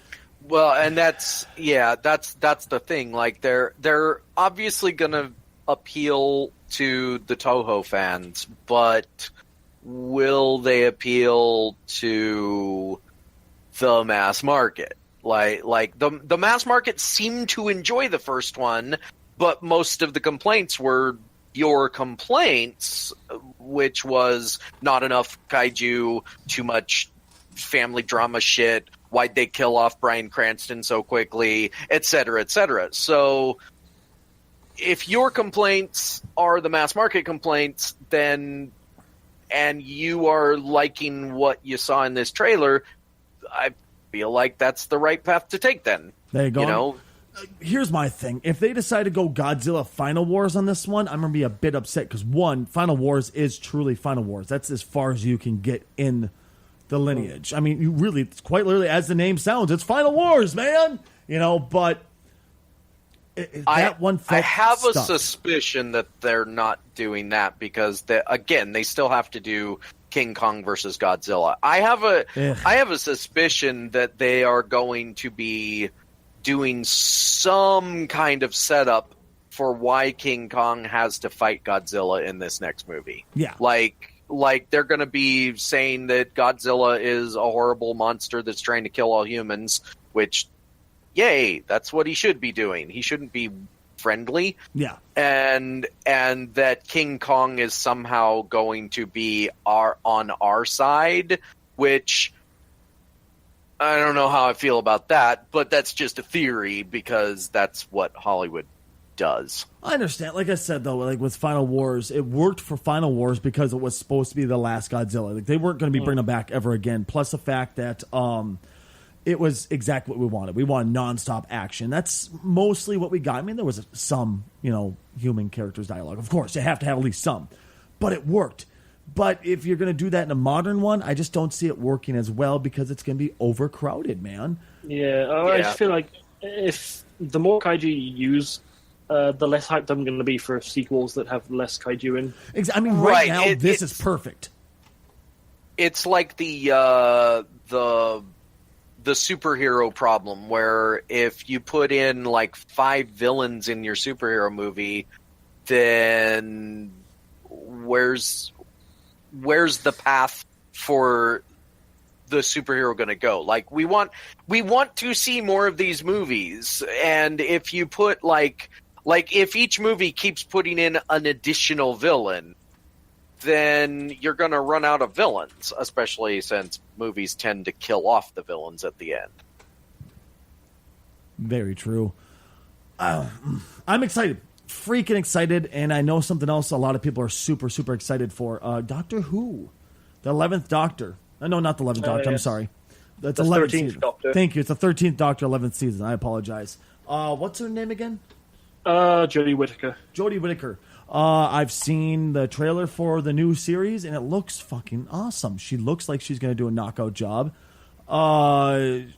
well, and that's the thing. Like they're obviously going to appeal to the Toho fans, but will they appeal to the mass market? Like the mass market seemed to enjoy the first one, but most of the complaints were your complaints, which was not enough kaiju, too much family drama shit, why'd they kill off Bryan Cranston so quickly, etc., etc. So if your complaints are the mass market complaints, then and you are liking what you saw in this trailer, I feel like that's the right path to take then. There you go. You know? Here's my thing. If they decide to go Godzilla Final Wars on this one, I'm going to be a bit upset because, one, Final Wars is truly Final Wars. That's as far as you can get in the lineage. I mean, you really, it's quite literally, as the name sounds, it's Final Wars, man! You know, but that one felt I have stuck. a suspicion that they're not doing that because, they still have to do King Kong versus Godzilla. I have a suspicion that they are going to be doing some kind of setup for why King Kong has to fight Godzilla in this next movie. Yeah. Like they're going to be saying that Godzilla is a horrible monster that's trying to kill all humans, which, yay, that's what he should be doing. He shouldn't be friendly. Yeah. And that King Kong is somehow going to be on our side, which I don't know how I feel about that, but that's just a theory because that's what Hollywood does. I understand. Like I said, though, like with Final Wars, it worked for Final Wars because it was supposed to be the last Godzilla. Like they weren't going to be bringing him back ever again. Plus the fact that it was exactly what we wanted. We wanted nonstop action. That's mostly what we got. I mean, there was some, human characters dialogue. Of course, you have to have at least some. But it worked. But if you're going to do that in a modern one, I just don't see it working as well because it's going to be overcrowded, man. Yeah, I just feel like if the more kaiju you use, the less hyped I'm going to be for sequels that have less kaiju in. I mean, right now, this is perfect. It's like the superhero problem where if you put in like 5 villains in your superhero movie, then where's the path for the superhero going to go? Like we want to see more of these movies, and if you put like if each movie keeps putting in an additional villain, then you're going to run out of villains, especially since movies tend to kill off the villains at the end. Very true. I'm excited. Freaking excited, and I know something else a lot of people are super, super excited for. Doctor Who. The 11th Doctor. No, not the 11th Doctor. I'm sorry. That's the 11th 13th season. Doctor. Thank you. It's the 13th Doctor, 11th season. I apologize. What's her name again? Jodie Whittaker. Jodie Whittaker. I've seen the trailer for the new series, and it looks fucking awesome. She looks like she's going to do a knockout job. I'm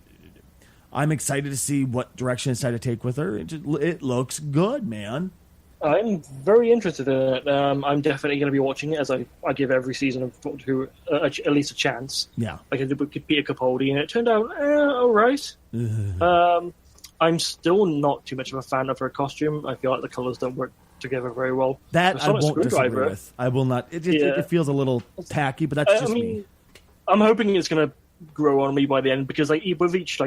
excited to see what direction it's decided to take with her. It looks good, man. I'm very interested in it. I'm definitely going to be watching it, as I give every season of Doctor Who at least a chance. Yeah. Like I did with Peter Capaldi, and it turned out all right. I'm still not too much of a fan of her costume. I feel like the colours don't work together very well. That I won't disagree with. I will not. It feels a little tacky, but that's just me. I'm hoping it's going to grow on me by the end, because with each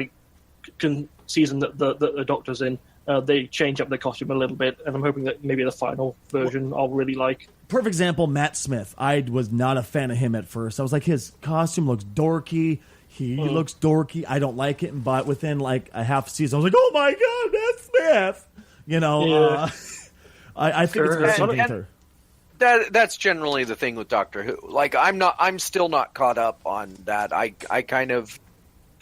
season that the Doctor's in, they change up the costume a little bit, and I'm hoping that maybe the final version I'll really like. Perfect example, Matt Smith. I was not a fan of him at first. I was like, his costume looks dorky. He looks dorky. I don't like it. But within like a half season, I was like, oh my God, Matt Smith. I think it's going to be her. That's generally the thing with Doctor Who. Like, I'm still not caught up on that. I kind of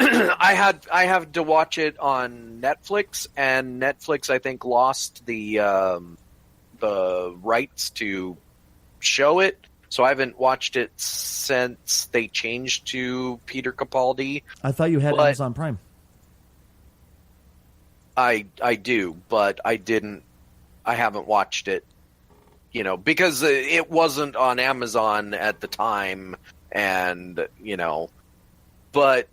I have to watch it on Netflix, and Netflix I think lost the rights to show it, so I haven't watched it since they changed to Peter Capaldi. I thought you had Amazon Prime. I do, but I haven't watched it, because it wasn't on Amazon at the time, and but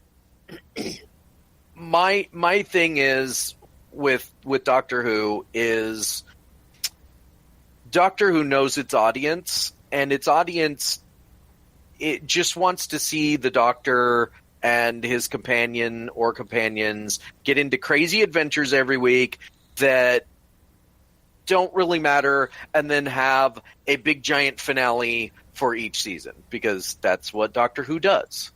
my thing is with Doctor Who is Doctor Who knows its audience, and its audience, it just wants to see the Doctor and his companion or companions get into crazy adventures every week that don't really matter, and then have a big giant finale for each season, because that's what Doctor Who does.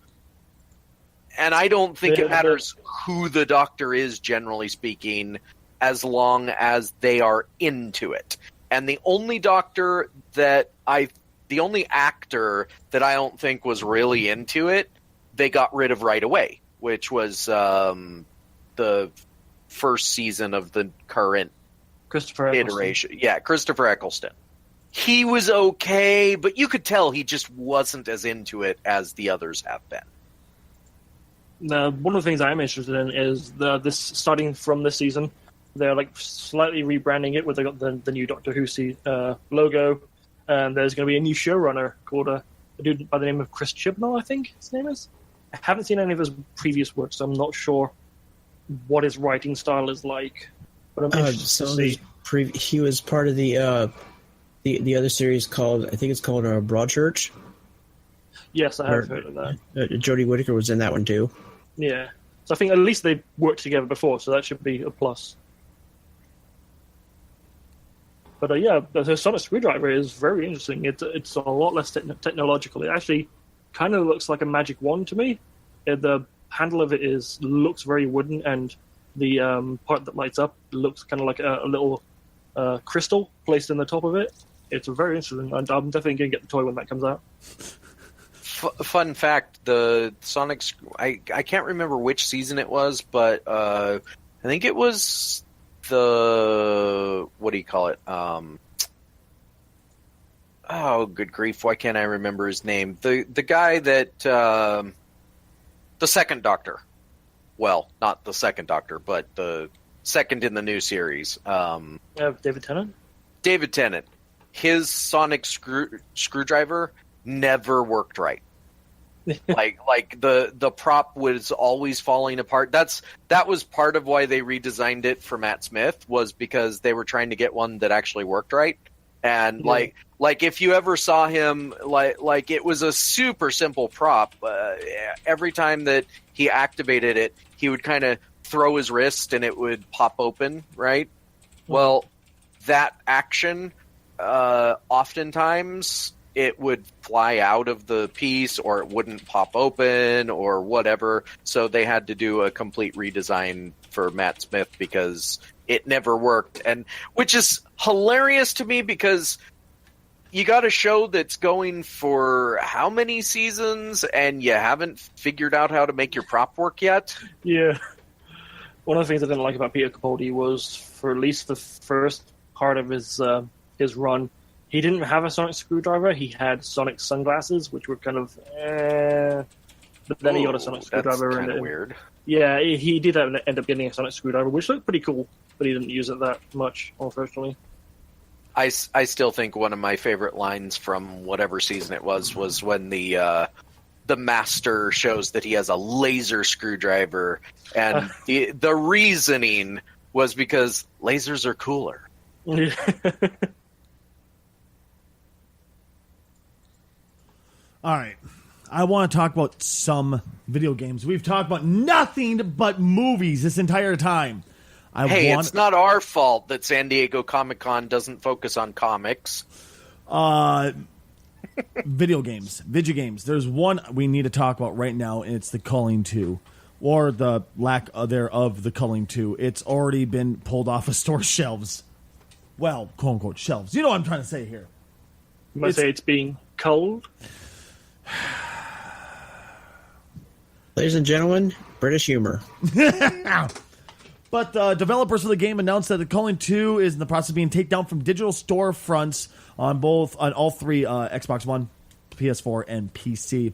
And I don't think it matters who the Doctor is, generally speaking, as long as they are into it. And the only actor that I don't think was really into it, they got rid of right away, which was the first season of the current Christopher iteration. Yeah, Christopher Eccleston. He was okay, but you could tell he just wasn't as into it as the others have been. One of the things I'm interested in is this starting from this season, they're like slightly rebranding it, where they got the new Doctor Who logo, and there's going to be a new showrunner called a dude by the name of Chris Chibnall, I think his name is. I haven't seen any of his previous work, so I'm not sure what his writing style is like. But I'm interested to see. He was part of the other series called, I think it's called Broadchurch. Yes, I have heard of that. Jodie Whittaker was in that one too. Yeah. So I think at least they've worked together before, so that should be a plus. But the Sonic Screwdriver is very interesting. It's a lot less technological. It actually kind of looks like a magic wand to me. The handle of it looks very wooden, and the part that lights up looks kind of like a little crystal placed in the top of it. It's very interesting. I'm definitely going to get the toy when that comes out. Fun fact, the Sonic... I can't remember which season it was, but I think it was the... What do you call it? Oh, good grief. Why can't I remember his name? The guy that... the second Doctor. Well, not the second Doctor, but the second in the new series. David Tennant? David Tennant. His Sonic screwdriver never worked right. like the prop was always falling apart. That was part of why they redesigned it for Matt Smith, was because they were trying to get one that actually worked right. And like if you ever saw him, like it was a super simple prop. Every time that he activated it, he would kind of throw his wrist and it would pop open, right? Mm-hmm. Well, that action, oftentimes it would fly out of the piece, or it wouldn't pop open, or whatever. So they had to do a complete redesign for Matt Smith because it never worked. And which is hilarious to me, because you got a show that's going for how many seasons and you haven't figured out how to make your prop work yet? Yeah. One of the things I didn't like about Peter Capaldi was, for at least the first part of his run, he didn't have a Sonic screwdriver. He had Sonic sunglasses, which were kind of but then he got a Sonic screwdriver. That's kind of weird. Yeah, he did end up getting a Sonic screwdriver, which looked pretty cool, but he didn't use it that much, unfortunately. I still think one of my favorite lines from whatever season it was when the master shows that he has a laser screwdriver, and the reasoning was because lasers are cooler. All right. I want to talk about some video games. We've talked about nothing but movies this entire time. It's not our fault that San Diego Comic-Con doesn't focus on comics. Video games. There's one we need to talk about right now, and it's the Culling 2. Or the lack thereof the Culling 2. It's already been pulled off of store shelves. Well, quote-unquote shelves. You know what I'm trying to say here. You might say it's being cold. Ladies and gentlemen, British humor. But developers for the game announced that the Culling 2 is in the process of being taken down from digital storefronts on all three Xbox One, PS4, and PC.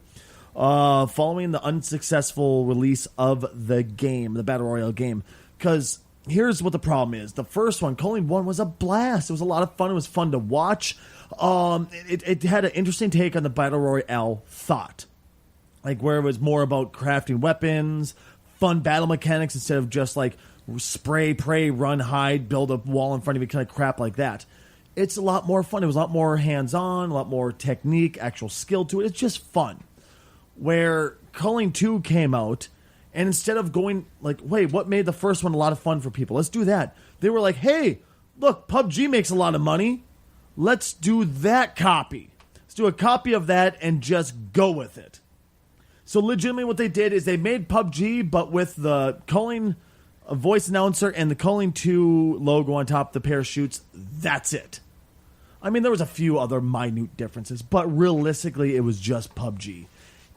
Following the unsuccessful release of the game, the Battle Royale game. Because here's what the problem is. The first one, Culling 1, was a blast. It was a lot of fun. It was fun to watch. It had an interesting take on the Battle Royale thought. Like where it was more about crafting weapons, fun battle mechanics instead of just like spray, pray, run, hide, build a wall in front of you, kind of crap like that. It's a lot more fun. It was a lot more hands-on, a lot more technique, actual skill to it. It's just fun. Where Culling 2 came out, and instead of going like, wait, what made the first one a lot of fun for people? Let's do that. They were like, hey, look, PUBG makes a lot of money. Let's do that copy. Let's do a copy of that and just go with it. So legitimately what they did is they made PUBG, but with the Culling voice announcer and the Culling 2 logo on top of the parachutes. That's it. I mean, there was a few other minute differences, but realistically, it was just PUBG.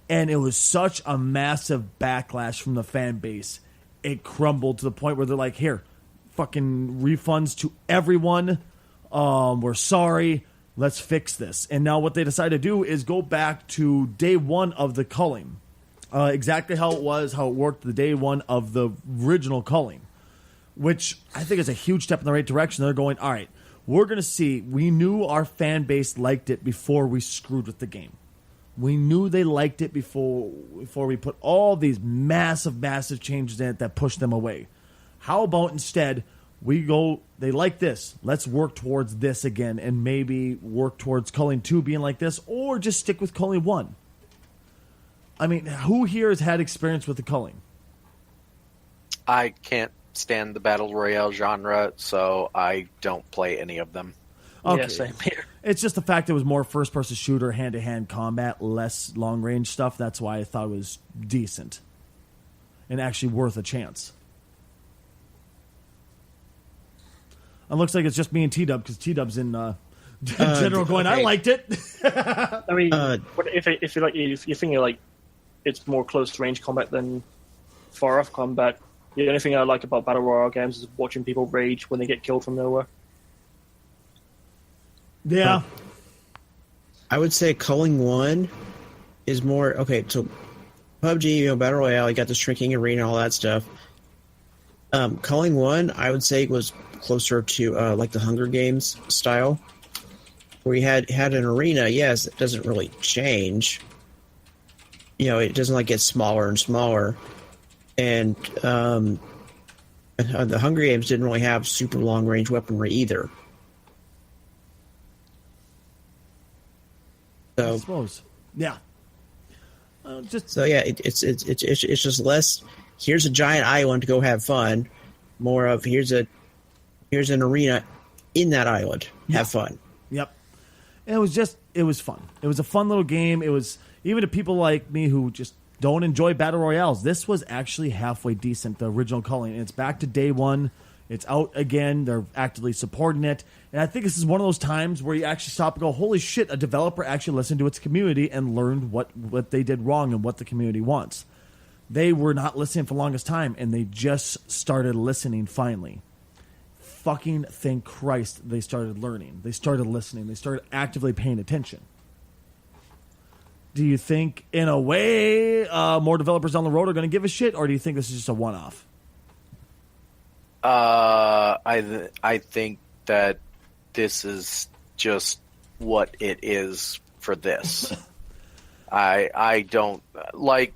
And it was such a massive backlash from the fan base. It crumbled to the point where they're like, here, fucking refunds to everyone. We're sorry. Let's fix this. And now what they decided to do is go back to day one of the culling. Exactly how it was, how it worked the day one of the original culling. Which I think is a huge step in the right direction. They're going, all right, we're going to see. We knew our fan base liked it before we screwed with the game. We knew they liked it before we put all these massive, massive changes in it that pushed them away. How about instead we go, they like this. Let's work towards this again and maybe work towards Culling 2 being like this or just stick with Culling 1. I mean, who here has had experience with the culling? I can't stand the Battle Royale genre, so I don't play any of them. Okay. Yeah, same here. It's just the fact it was more first-person shooter, hand-to-hand combat, less long-range stuff. That's why I thought it was decent and actually worth a chance. It looks like it's just me and T-Dub, because T-Dub's in general going, okay. I liked it. I mean, if you're thinking like it's more close-range combat than far-off combat, the only thing I like about Battle Royale games is watching people rage when they get killed from nowhere. Yeah. I would say Culling 1 is more... Okay, so PUBG, Battle Royale, you got the shrinking arena, all that stuff. Culling 1, I would say, was closer to like the Hunger Games style, where you had an arena. Yes, it doesn't really change. You know, it doesn't like get smaller and smaller. And the Hunger Games didn't really have super long range weaponry either. So, I suppose, yeah. It's just less. Here's a giant island to go have fun. More of here's an arena in that island. Have fun. Yep. And it was fun. It was a fun little game. It was, even to people like me who just don't enjoy battle royales, this was actually halfway decent, the original culling. And it's back to day one. It's out again. They're actively supporting it. And I think this is one of those times where you actually stop and go, holy shit, a developer actually listened to its community and learned what they did wrong and what the community wants. They were not listening for the longest time, and they just started listening finally. Fucking thank Christ they started learning. They started listening. They started actively paying attention. Do you think, in a way, more developers down the road are going to give a shit, or do you think this is just a one-off? I think that this is just what it is for this. I don't like.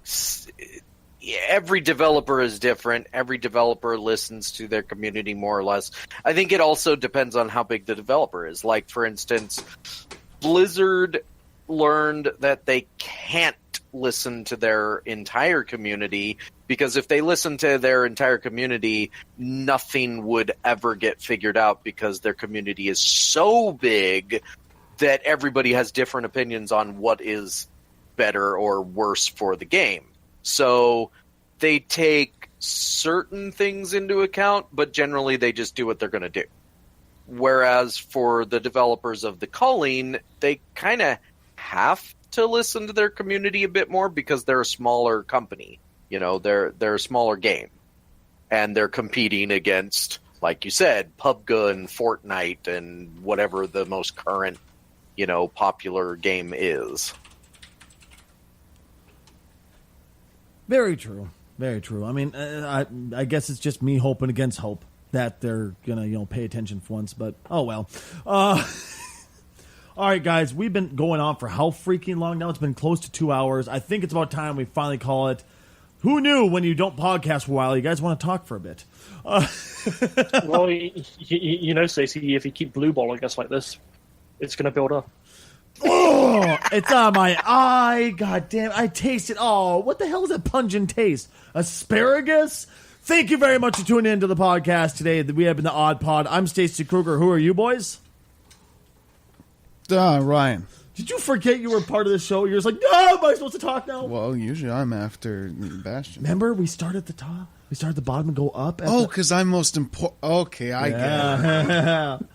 Every developer is different. Every developer listens to their community more or less. I think it also depends on how big the developer is. Like, for instance, Blizzard learned that they can't listen to their entire community, because if they listen to their entire community, nothing would ever get figured out, because their community is so big that everybody has different opinions on what is better or worse for the game. So they take certain things into account, but generally they just do what they're going to do. Whereas for the developers of the Calling, they kind of have to listen to their community a bit more because they're a smaller company. You know, they're a smaller game, and they're competing against, like you said, PUBG and Fortnite and whatever the most current, you know, popular game is. Very true. Very true. I mean, I guess it's just me hoping against hope that they're gonna, you know, pay attention for once. But oh well. All right, guys, we've been going on for how freaking long now? It's been close to 2 hours. I think it's about time we finally call it. Who knew when you don't podcast for a while, you guys want to talk for a bit? Well, you know, Stacey, if you keep blue balling us like this, it's going to build up. Oh, it's on my eye. God damn, I taste it. Oh, what the hell is that pungent taste? Asparagus? Thank you very much for tuning in to the podcast today that we have in the Odd Pod. I'm Stacey Kruger. Who are you boys? Ryan. Did you forget you were part of the show? You're just like, no, am I supposed to talk now? Well, usually I'm after Bastion. Remember, we start at the top. We start at the bottom and go up. Oh, because I'm most important. Okay, I get it.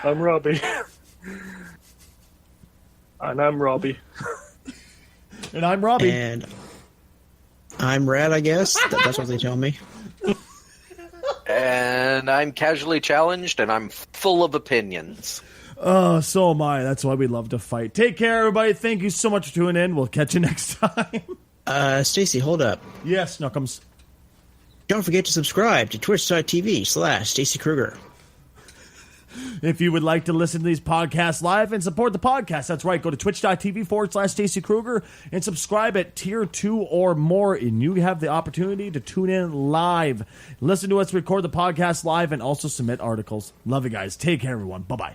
I'm Robbie. And I'm Robbie. And I'm Robbie. And I'm Red, I guess. That's what they tell me. And I'm casually challenged, and I'm full of opinions. Oh, so am I. That's why we love to fight. Take care, everybody. Thank you so much for tuning in. We'll catch you next time. Stacey, hold up. Yes, Snookums. Don't forget to subscribe to twitch.tv/Stacey Kruger. If you would like to listen to these podcasts live and support the podcast, that's right. Go to twitch.tv/Stacey Kruger and subscribe at tier 2 or more. And you have the opportunity to tune in live. Listen to us record the podcast live and also submit articles. Love you guys. Take care, everyone. Bye-bye.